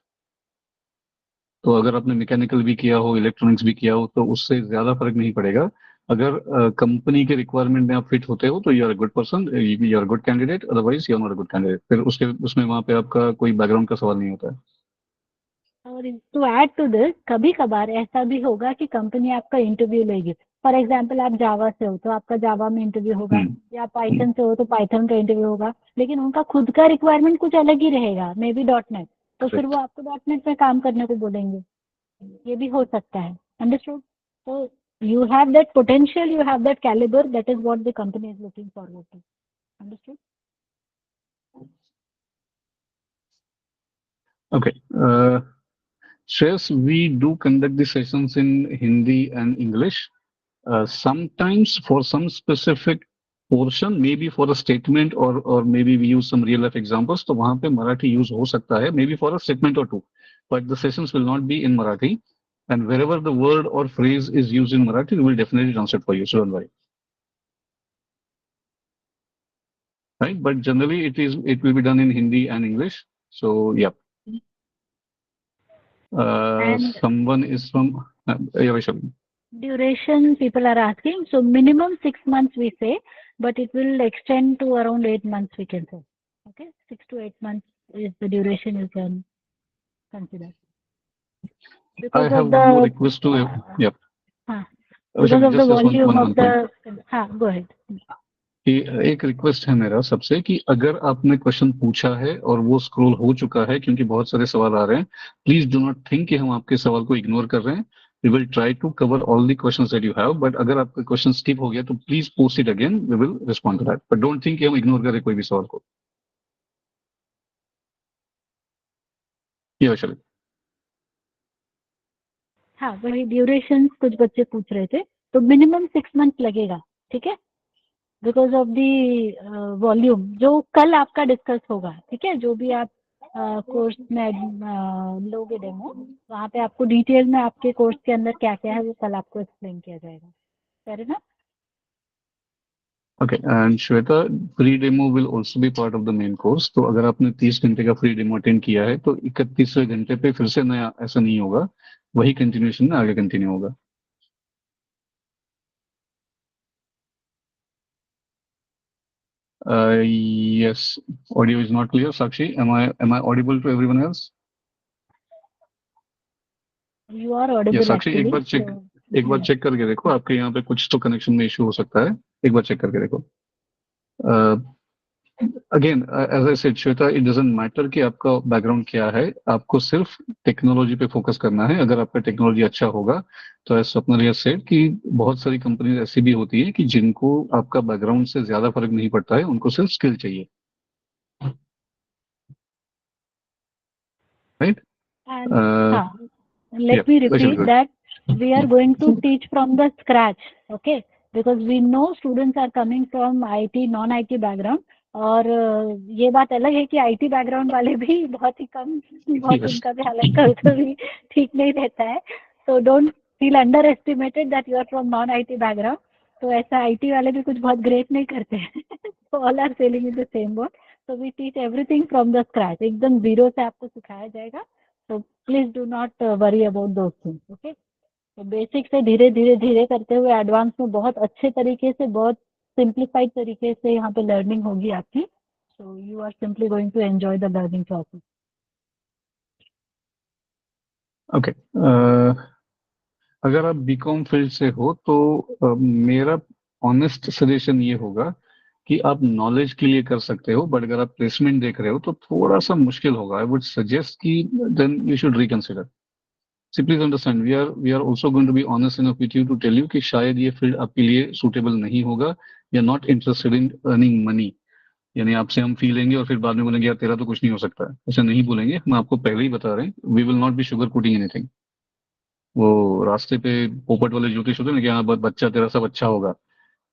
तो अगर आपने मैकेनिकल भी किया हो, इलेक्ट्रॉनिक्स भी किया हो, तो उससे ज्यादा फर्क नहीं पड़ेगा। अगर कंपनी के रिक्वायरमेंट में आप फिट होते हो तो you are a good person, you are good candidate, otherwise you are not a good candidate. फिर उसमें वहां पे आपका कोई बैकग्राउंड का सवाल नहीं होता है। और टू ऐड टू दिस, कभी कभार ऐसा भी होगा कि कंपनी आपका इंटरव्यू लेगी। फॉर एग्जाम्पल आप जावा से हो तो आपका जावा में इंटरव्यू होगा, या पाइथन से हो तो पाइथन का इंटरव्यू होगा, लेकिन उनका खुद का रिक्वायरमेंट कुछ अलग ही रहेगा, मे बी .NET, तो फिर वो आपको .NEट में काम करने को बोलेंगे, ये भी हो सकता है। अंडरस्टूड? तो you have that potential, you have that calibre, that is what the company is looking forward to. Understood? Okay. Shreyas, we do conduct the sessions in Hindi and English. Sometimes for some specific portion, maybe for a statement or maybe we use some real life examples, तो वहां पे Marathi use हो सकता है, maybe for a statement or two, but the sessions will not be in Marathi, and wherever the word or phrase is used in Marathi, we will definitely translate for you, so don't worry. Right? But generally it will be done in Hindi and English. So yeah. And Someone is from yeah, Vaishali. duration people are asking, so minimum 6 months we say, but it will extend to around 8 months we can say. Okay, 6 to 8 months is the duration you can consider. Because I have of one more the request to yeah. because Vaishali, of the just volume one of point. the go ahead. कि एक request है मेरा सबसे कि अगर आपने question पूछा है और वो स्क्रॉल हो चुका है, क्योंकि बहुत सारे सवाल आ रहे हैं, प्लीज डू नॉट थिंक कि हम आपके सवाल को इग्नोर कर रहे हैं। We will try to cover all the questions that you have, but अगर आपका क्वेश्चन स्किप हो गया तो please post it again, we will respond to that, but don't think कि हम इग्नोर करें कोई भी सवाल को। ये वैशाली। हाँ, वही ड्यूरेशन कुछ बच्चे पूछ रहे थे, तो मिनिमम 6 मंथ लगेगा, ठीक है। बिकॉज ऑफ दी वॉल्यूम जो कल आपका डिस्कस होगा, ठीक है, जो भी आप कोर्स में लोगे डेमो, वहाँ पे आपको डिटेल में आपके कोर्स के अंदर क्या क्या है वो कल आपको एक्सप्लेन किया जाएगा, करें ना? Okay, and Shweta, free demo will also B part of the main course. तो अगर आपने 30 घंटे का फ्री डेमो अटेंड किया है तो 31वें घंटे पे फिर से नया ऐसा नहीं होगा, वही कंटिन्यूएशन में आगे कंटिन्यू होगा। Yes, audio is not clear. Sakshi, am I audible to everyone else? You are Yes, audible Sakshi, एक actually. बार चेक So, एक बार yeah. चेक करके देखो, आपके यहाँ पे कुछ तो कनेक्शन में इशू हो सकता है, एक बार चेक करके देखो। Again as I said Shweta, it doesn't matter कि आपका बैकग्राउंड क्या है, आपको सिर्फ टेक्नोलॉजी पे फोकस करना है। अगर आपका टेक्नोलॉजी अच्छा होगा तो एज स्वप्निल हैज सेड कि बहुत सारी कंपनीज ऐसी भी होती है कि जिनको आपका बैकग्राउंड से ज्यादा फर्क नहीं पड़ता है, उनको सिर्फ स्किल चाहिए, right? And let me That repeat that we are going to teach from the scratch, okay? Because we know students are coming from IT, non-IT background, और ये बात अलग है कि आईटी बैकग्राउंड वाले भी बहुत ही कम, बहुत Yes. उनका भी हालत कभी ठीक नहीं रहता है। तो don't feel underestimated that you are from non IT background. तो ऐसा आईटी वाले भी कुछ बहुत ग्रेट नहीं करते हैं। तो all are sailing in the same boat. So we teach everything from the scratch, एकदम जीरो से आपको सिखाया जाएगा। तो please do not worry about those things, okay? तो बेसिक से धीरे धीरे धीरे करते हुए एडवांस में बहुत अच्छे तरीके से, बहुत सिंप्लीफाइड तरीके से यहाँ पे लर्निंग होगी आपकी। So you are simply going to enjoy the learning process. Okay, अगर आप बीकॉम फील्ड से हो तो मेरा ऑनेस्ट सजेशन ये होगा कि आप नॉलेज के लिए कर सकते हो, बट अगर आप प्लेसमेंट देख रहे हो तो थोड़ा सा मुश्किल होगा। आई वुड सजेस्ट कि then you should reconsider. See please understand, we are also going to be honest enough with you to tell you कि शायद ये फील्ड आपके लिए सूटेबल नहीं होगा, या not interested in earning money. यानी आपसे हम फी लेंगे और फिर बाद में बोलेंगे यार तेरा तो कुछ नहीं हो सकता है, ऐसा नहीं बोलेंगे। हम आपको पहले ही बता रहे हैं, we will not be sugar coating anything. वो रास्ते पे पोपट वाले ज्योतिष होते हैं ना कि हाँ बच्चा तेरा सब अच्छा होगा,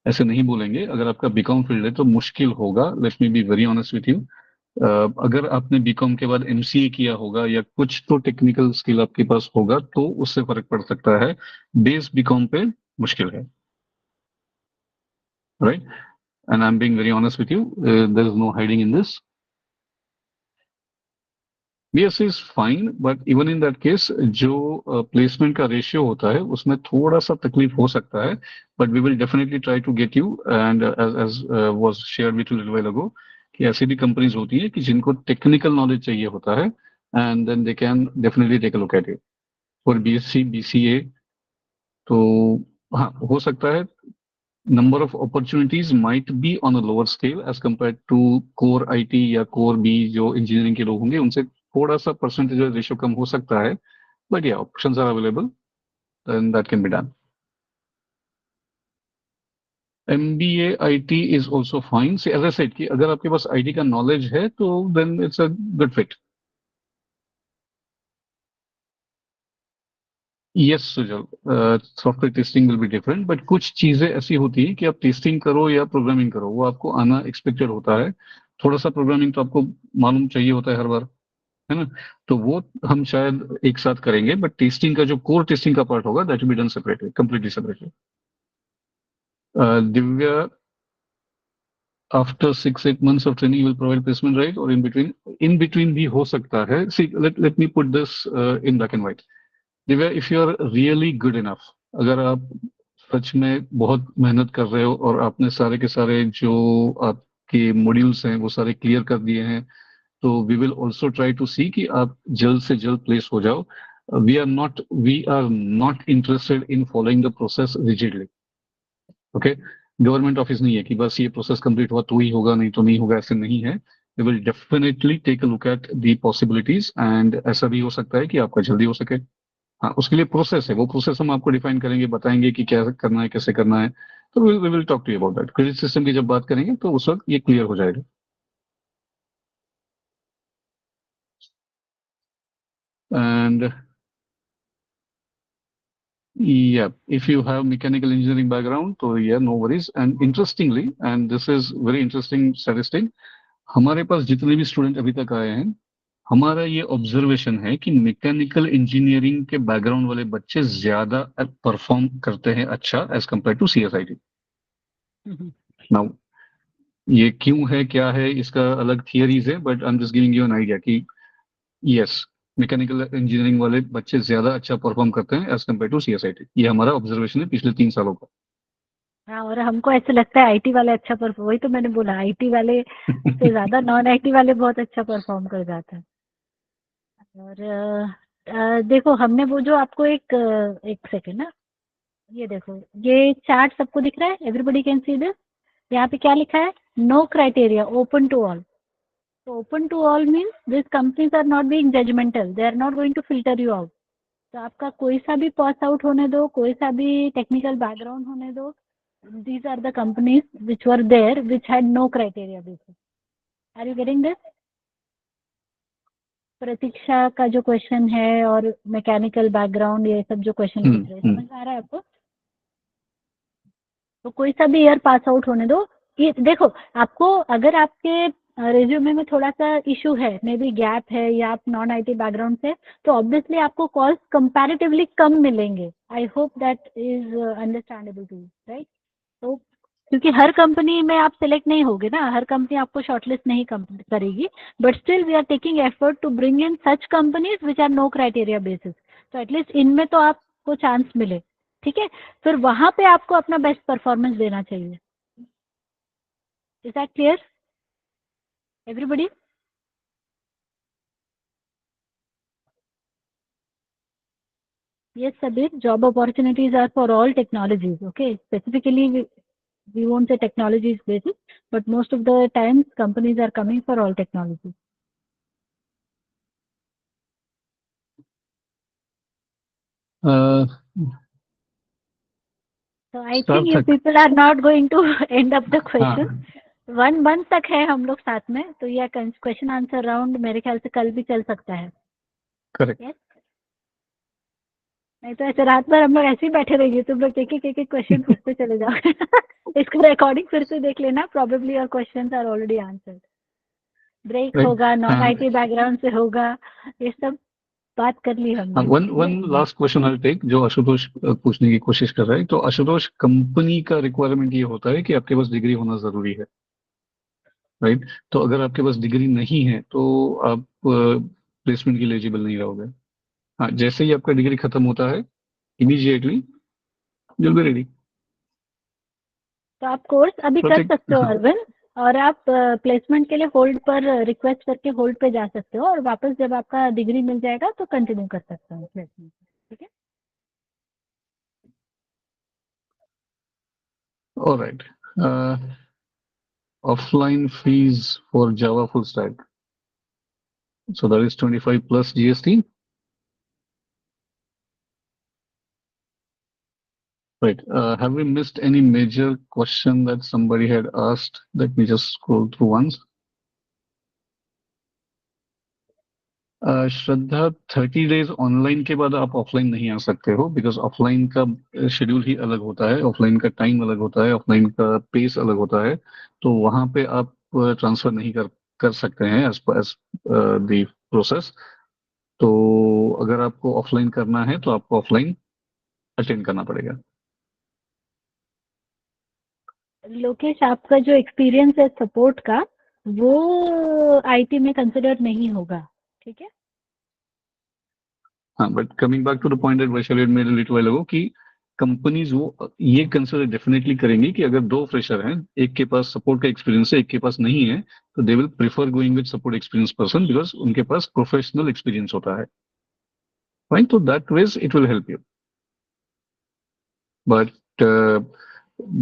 ऐसे नहीं बोलेंगे। अगर आपका बीकॉम फील्ड है तो मुश्किल होगा, let me be very honest with you. अगर आपने बीकॉम के बाद एमसीए किया होगा या कुछ तो टेक्निकल स्किल आपके पास होगा तो उससे फर्क पड़ सकता है। बेस बीकॉम पे मुश्किल है, right? And I am being very honest with you, there is no hiding in this. BSc is fine, but even in that case जो प्लेसमेंट का रेशियो होता है उसमें थोड़ा सा तकलीफ हो सकता है, but we will definitely try to get you. And as was shared with you little while ago कि ऐसी भी कंपनीज होती है कि जिनको टेक्निकल नॉलेज चाहिए होता है, and then they can definitely take a look at it for BSc BCA. तो हाँ, हो सकता है number of opportunities might be on a lower scale as compared to core IT या core B जो इंजीनियरिंग के लोग होंगे, उनसे थोड़ा सा परसेंटेज रेशियो कम हो सकता है, बट या options are available and that can be done. MBA IT is also fine. See, as I said कि अगर आपके पास IT का नॉलेज है तो then it's a good fit. Yes Sujal, software testing will be different, but कुछ चीजें ऐसी होती हैं कि आप टेस्टिंग करो या प्रोग्रामिंग करो वो आपको आना एक्सपेक्टेड होता है। थोड़ा सा प्रोग्रामिंग तो आपको मालूम चाहिए होता है हर बार, है ना? तो वो हम शायद एक साथ करेंगे, बट टेस्टिंग का जो कोर टेस्टिंग का पार्ट होगा that will be done separately, completely separately. Divya, after 6-8 months of training you will provide placement, right? और इन बिटवीन भी हो सकता है। See let me put this in black and white. Divya, if you are really good enough, अगर आप सच में बहुत मेहनत कर रहे हो और आपने सारे के सारे जो आपके मॉड्यूल्स हैं वो सारे क्लियर कर दिए हैं, तो we will also try to see कि आप जल्द से जल्द प्लेस हो जाओ। We are not interested in following the process rigidly, okay? Government office नहीं है कि बस ये प्रोसेस कंप्लीट हुआ तो ही होगा, नहीं तो नहीं होगा, ऐसे नहीं है। We will definitely take a look at the possibilities, and ऐसा भी हो सकता है कि आपका जल्दी हो सके। हाँ, उसके लिए प्रोसेस है, वो प्रोसेस हम आपको डिफाइन करेंगे, बताएंगे कि क्या करना है, कैसे करना है। तो we will talk to you about that. Credit system की जब बात करेंगे तो उस वक्त ये क्लियर हो जाएगा। And Yeah, if you have mechanical engineering background, तो yeah, no worries. And interestingly, and this is very interesting statistic, हमारे पास जितने भी स्टूडेंट अभी तक आए हैं, हमारा ये ऑब्जर्वेशन है कि मैकेनिकल इंजीनियरिंग के बैकग्राउंड वाले बच्चे ज्यादा परफॉर्म करते हैं अच्छा as compare to CSIT। Now ये क्यों है, क्या है, इसका अलग थियरीज है, but I am just giving you an idea कि यस, मैकेनिकल इंजीनियरिंग वाले बच्चे ज्यादा अच्छा परफॉर्म करते हैं एज कम्पेयर टू CSIT। ये हमारा ऑब्जर्वेशन है पिछले 3 सालों का। हाँ, और हमको ऐसे लगता है आईटी वाले अच्छा परफॉर्म, वही तो मैंने बोला, आईटी वाले से ज्यादा नॉन आईटी वाले बहुत अच्छा परफॉर्म कर जाते हैं। और देखो, हमने वो जो आपको एक सेकेंड ना, ये देखो, ये चार्ट सबको दिख रहा है, एवरीबडी कैन सी दिस। यहाँ पे क्या लिखा है? No criteria, open to all. तो open to all means this companies are not being judgemental, they are not going to filter you out. तो आपका कोई सा भी पास आउट होने दो, कोई सा भी टेक्निकल बैकग्राउंड होने दो, these are the companies which were there which had no criteria basis. Are you getting this? प्रतीक्षा का जो क्वेश्चन है और मैकेनिकल बैकग्राउंड, ये सब जो क्वेश्चन पूछ रहे हैं, समझ में आ रहा है आपको? तो कोई सा भी ईयर पास आउट होने दो। कि देखो, आपको अगर आपके रिज्यूमे में थोड़ा सा इशू है, मे बी गैप है, या आप नॉन आईटी बैकग्राउंड से, तो ऑब्वियसली आपको कॉल्स कंपैरेटिवली कम मिलेंगे। I hope that is understandable to you, right? तो क्योंकि हर कंपनी में आप सिलेक्ट नहीं होगे ना, हर कंपनी आपको शॉर्टलिस्ट नहीं करेगी, but still we are taking effort to bring in such companies which are no criteria basis. तो एटलीस्ट इनमें तो आपको चांस मिले, ठीक है? फिर वहां पे आपको अपना बेस्ट परफॉर्मेंस देना चाहिए। Is that clear everybody? Yes, Sabir, job opportunities are for all technologies, okay? Specifically, we won't say technologies basis, but most of the times companies are coming for all technologies. So I think you people are not going to end up the question. 1 तक है हम लोग साथ में, तो यह question answer round मेरे ख्याल से कल भी चल सकता है। करेक्ट। Yes? नहीं तो ऐसे रात भर हम लोग ऐसे ही बैठे रहेंगे, तुम लोग एक एक क्वेश्चन पूछते चले जाओगे। इसको रिकॉर्डिंग फिर से देख लेना, probably your questions are already answered. Break होगा, नॉन आईटी बैकग्राउंड से होगा, ये सब बात कर ली हमने। One last question I take, जो आशुतोष पूछने की कोशिश कर रहा है। तो आशुतोष, कंपनी का रिक्वायरमेंट ये होता है कि आपके पास डिग्री होना जरूरी है, राइट? तो अगर आपके पास डिग्री नहीं है तो आप प्लेसमेंट के लिए एलिजिबल नहीं रहोगे। हाँ, जैसे ही आपका डिग्री खत्म होता है, immediately you will be ready. तो आप कोर्स अभी कर सकते हो अरविंद, और आप प्लेसमेंट के लिए होल्ड पर रिक्वेस्ट करके होल्ड पे जा सकते हो, और वापस जब आपका डिग्री मिल जाएगा तो कंटिन्यू कर सकते हो प्लेसमेंट, ठीक है? Alright. Offline fees for Java full stack, so that is 25 plus GST. Right. Have we missed any major question that somebody had asked? Let me just scroll through once. Shraddha, 30 days online के बाद आप offline नहीं आ सकते हो, because offline का schedule ही अलग होता है, ऑफलाइन का टाइम अलग होता है, ऑफलाइन का पेस अलग होता है। तो वहां पे आप ट्रांसफर नहीं कर सकते हैं एज द प्रोसेस। तो अगर आपको ऑफलाइन करना है तो आपको ऑफलाइन अटेंड करना पड़ेगा। लोकेश, आपका जो एक्सपीरियंस है सपोर्ट का, वो आईटी में कंसिडर नहीं होगा, ठीक है? हाँ, but coming back to the point that Vaishali made a little while ago, कि कंपनीज वो ये कंसिडर डेफिनेटली करेंगी कि अगर 2 फ्रेशर हैं, एक के पास सपोर्ट का एक्सपीरियंस है, एक के पास नहीं है, तो they will prefer going with support experience person, because उनके पास प्रोफेशनल एक्सपीरियंस होता है, राइट? तो that ways it will help you. But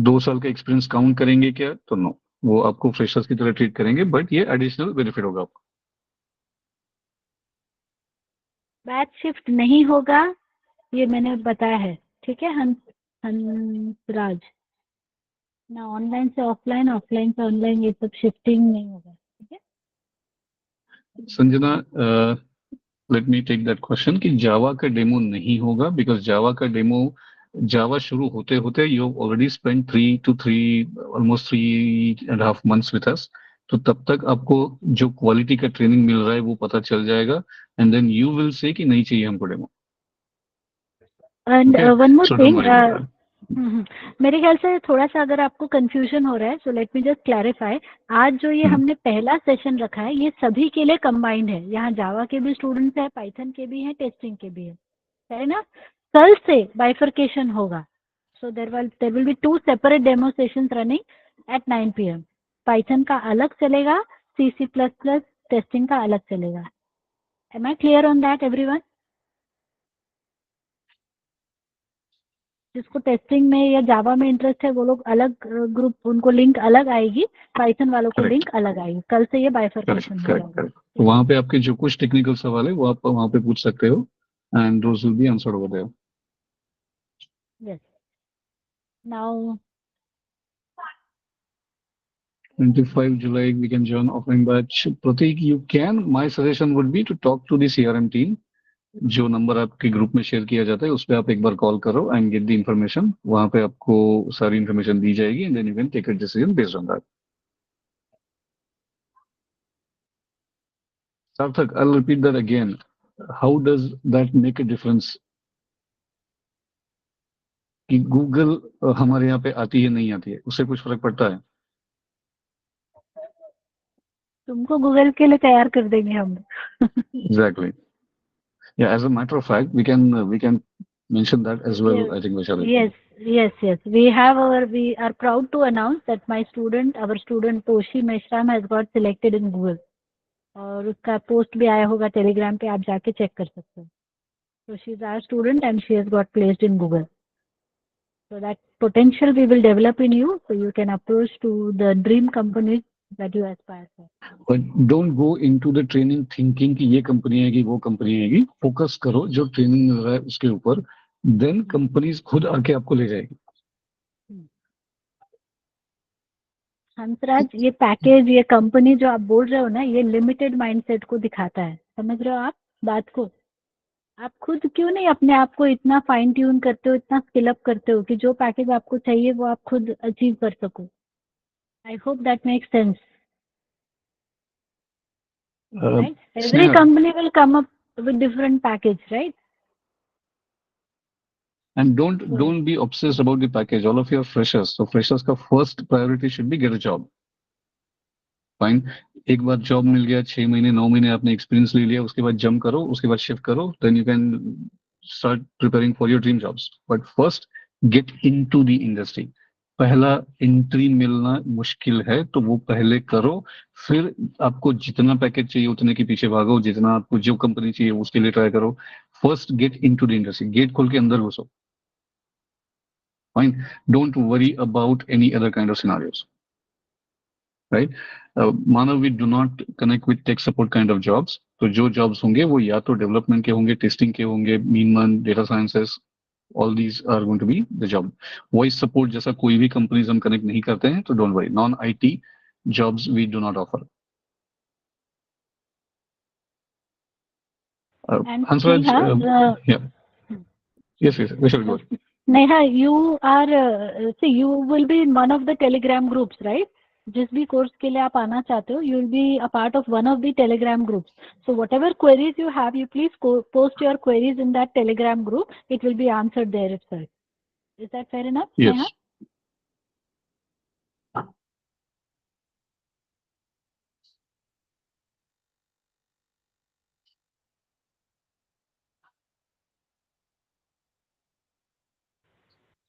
2 साल का एक्सपीरियंस काउंट करेंगे क्या? तो नो, वो आपको फ्रेशर्स की तरह ट्रीट करेंगे, बट ये एडिशनल बेनिफिट होगा आपको। बैच शिफ्ट नहीं होगा, ये मैंने बताया है, ठीक है? हंसराज, ना ऑनलाइन से ऑफलाइन, ऑफलाइन से ऑनलाइन, ये सब शिफ्टिंग नहीं होगा, ठीक है? Sanjana, let me take that question कि जावा का डेमो नहीं होगा, बिकॉज जावा का डेमो, जावा शुरू होते होते you already spend 3 to 3 almost 3.5 months with us. तो तब तक आपको जो क्वालिटी का ट्रेनिंग मिल रहा है वो पता चल जाएगा, and then you will say कि नहीं चाहिए हमको demo. And one more So don't thing, worry about that. मेरे ख्याल से थोड़ा सा अगर आपको कंफ्यूजन हो रहा है, so let me just clarify. आज जो ये हमने पहला सेशन रखा है ये सभी के लिए कंबाइंड है. यहाँ जावा के भी स्टूडेंट्स हैं, पाइथन के भी हैं, टेस्टिंग के भी है ना. कल से बाइफर्केशन होगा. So there will be 2 separate demo sessions running at 9 PM. Python का अलग चलेगा, C++ टेस्टिंग का अलग चलेगा. Am I clear on that everyone? जिसको टेस्टिंग में या जावा में इंटरेस्ट है वो लोग अलग ग्रुप, उनको लिंक अलग आएगी, पाइथन वालों को लिंक अलग आएगी. कल से ये बाइफर्केशन होगा. तो वहाँ पे आपके जो कुछ टेक्निकल सवाल है वो आप वहाँ पे पूछ सकते हो, and those will be answered over there. Yes. Now 25 July we can join offline batch. Pratik, you can. My suggestion would be to talk to the CRM team. जो नंबर आपके ग्रुप में शेयर किया जाता है उस पे आप एक बार कॉल करो एंड गेट द इंफॉर्मेशन. वहां पे आपको सारी इंफॉर्मेशन दी जाएगी, and then you can take a decision based on that. Sarthak, I'll repeat that again. How does that make a difference? कि गूगल हमारे यहाँ पे आती है नहीं आती है, उससे कुछ फर्क पड़ता है? तुमको गूगल के लिए तैयार कर देंगे हम. Exactly. Yeah, as a matter of fact, we can mention that as well. Yes. I think Vaishali. Yes. We are proud to announce that our student Toshi Meshram has got selected in Google. और उसका post भी आया होगा Telegram पे, आप जाके check कर सकते हो. So she is our student and she has got placed in Google. So that potential we will develop in you, so you can approach to the dream companies that you aspire for. But don't go into the training thinking कि ये company आएगी वो company आएगी. Focus करो जो training मिल रहा है उसके ऊपर, देन कंपनीज खुद आके आपको ले जाएगी. हंसराज, ये पैकेज, ये कंपनी जो आप बोल रहे हो ना, ये लिमिटेड माइंडसेट को दिखाता है. समझ रहे हो आप बात को? आप खुद क्यों नहीं अपने आप को इतना फाइन ट्यून करते हो, इतना स्किल अप करते हो कि जो पैकेज आपको चाहिए वो आप खुद अचीव कर सको. आई hope that makes sense. Right? Every company will come up with different package, right? And don't be obsessed about the package. All of you are freshers, so freshers का first priority should be get a job. Fine. एक बार job मिल गया, 6 महीने 9 महीने आपने experience ले लिया, उसके बाद जंप करो, उसके बाद शिफ्ट करो, then you can start preparing for your dream jobs. But first get into the industry. पहला एंट्री मिलना मुश्किल है, तो वो पहले करो. फिर आपको जितना पैकेज चाहिए उतने के पीछे भागो, जितना आपको जो कंपनी चाहिए उसके लिए ट्राई करो. First get into the industry. Gate खोल के अंदर घुसो. Fine. Don't worry about any other kind of scenarios. Right? मानो we do not connect with tech support kind of jobs. तो जो jobs होंगे वो या तो डेवलपमेंट के होंगे, टेस्टिंग के होंगे, mean data sciences, all these are going to be the job. Voice support जैसा कोई भी कंपनीज हम कनेक्ट नहीं करते हैं, तो don't worry. Non-IT jobs we do not offer. Hansraj, yeah. Yes, we shall go. Neha, you are you will be in one of the Telegram groups, right? जिस भी कोर्स के लिए आप आना चाहते हो, you will be a part of one of the Telegram groups. So whatever queries you have, you please post your queries in that Telegram group. It will be answered there itself. Is that fair enough? Yes. Neha?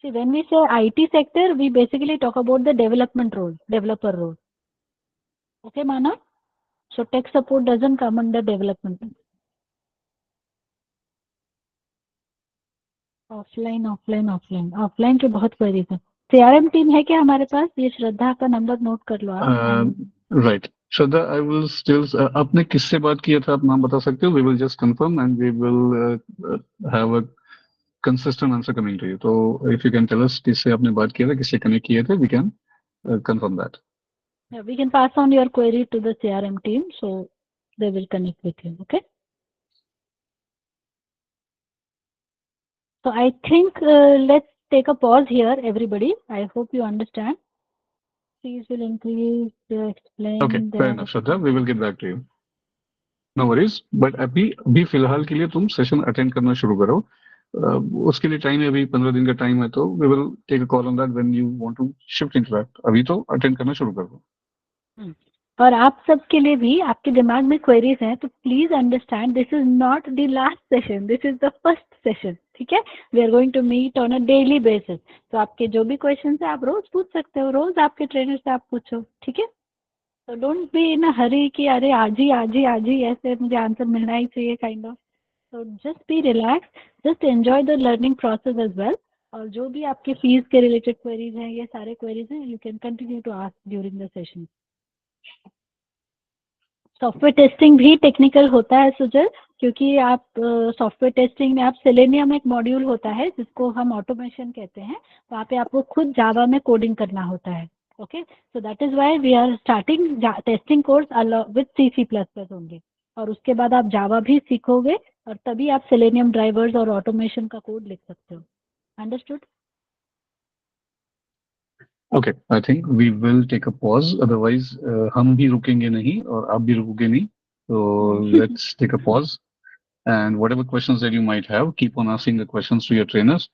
See, when we say IT sector, we basically talk about the development role, developer role. Okay, Manav? So tech support doesn't come under development. Offline के बहुत queries हैं. CRM team है क्या हमारे पास? ये श्रद्धा का number note कर लो आप. Right. Shraddha, I will still, आपने किससे बात किया था, आप नाम बता सकते हो? We will just confirm and we will have a consistent answer coming to you. So if you can tell us किससे आपने बात किया था, किससे कनेक्ट किए थे, we can confirm that. Yeah, we can pass on your query to the CRM team, so they will connect with you. Okay. So I think let's take a pause here, everybody. I hope you understand. Fees will increase, explain. Okay, fair enough, Shraddha. We will get back to you. No worries. But अभी फिलहाल के लिए तुम session attend करना शुरू करो. उसके लिए टाइम है, अभी 15 दिन का टाइम है, तो we will take a call on that when you want to shift into that. अभी तो अटेंड करना शुरू कर दो. और आप सबके लिए भी आपके दिमाग में क्वेरीज हैं, तो please understand this is not the last session, this is the first session. ठीक है, we are going to meet on a daily basis. तो आपके जो भी क्वेश्चन है आप रोज पूछ सकते हो, रोज आपके ट्रेनर से आप पूछो. ठीक है, तो डोंट बी इन अ हरी कि अरे आज ही ऐसे मुझे आंसर मिलना ही चाहिए kind of. So just be relaxed, just enjoy the learning process as well. और जो भी आपके फीस के रिलेटेड क्वेरीज हैं, ये सारे क्वेरीज हैं, you can continue to ask during the session. Software testing भी टेक्निकल होता है सुजल, क्योंकि आप सॉफ्टवेयर टेस्टिंग में आप सेलेनियम एक मॉड्यूल होता है जिसको हम ऑटोमेशन कहते हैं, वहाँ पे आपको खुद जावा में कोडिंग करना होता है. Okay, so that is why we are starting testing course with C++ only. और उसके बाद आप जावा भी सीखोगे और तभी आप सेलेनियम ड्राइवर्स और ऑटोमेशन का कोड लिख सकते हो. Understood? Okay, I think we will take a pause. Otherwise, हम भी रुकेंगे नहीं और आप भी रुकोगे नहीं. So let's take a pause. And whatever questions that you might have, keep on asking the questions to your trainers.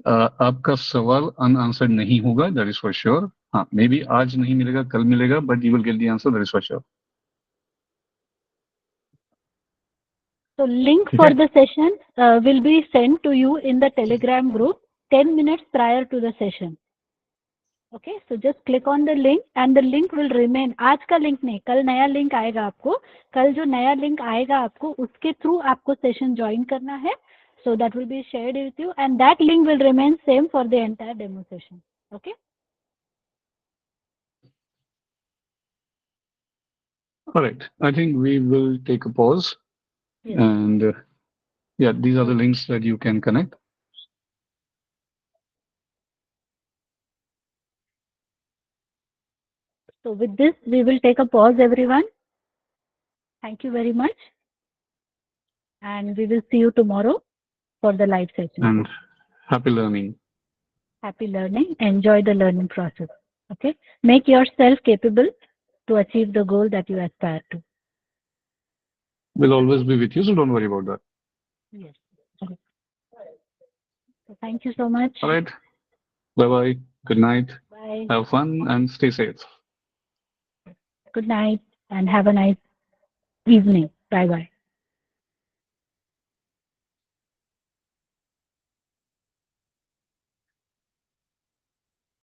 आपका सवाल unanswered नहीं होगा, that is for sure. हाँ, maybe आज नहीं मिलेगा, कल मिलेगा, but you will get the answer, that is for sure. So link for the session will be sent to you in the Telegram group 10 minutes prior to the session. Okay, so just click on the link and the link will remain. आज का link नहीं, कल नया link आएगा आपको. कल जो नया लिंक आएगा आपको, उसके थ्रू आपको सेशन ज्वाइन करना है. So that will be shared with you and that link will remain same for the entire demo session. Okay. All right, I think we will take a pause. Yes. And yeah, these are the links that you can connect. So with this, we will take a pause, everyone. Thank you very much. And we will see you tomorrow for the live session. And happy learning. Happy learning. Enjoy the learning process. Okay. Make yourself capable to achieve the goal that you aspire to. We'll always be with you, so don't worry about that. Yes. Okay. So thank you so much. All right. Bye-bye. Good night. Bye. Have fun and stay safe. Good night and have a nice evening. Bye-bye.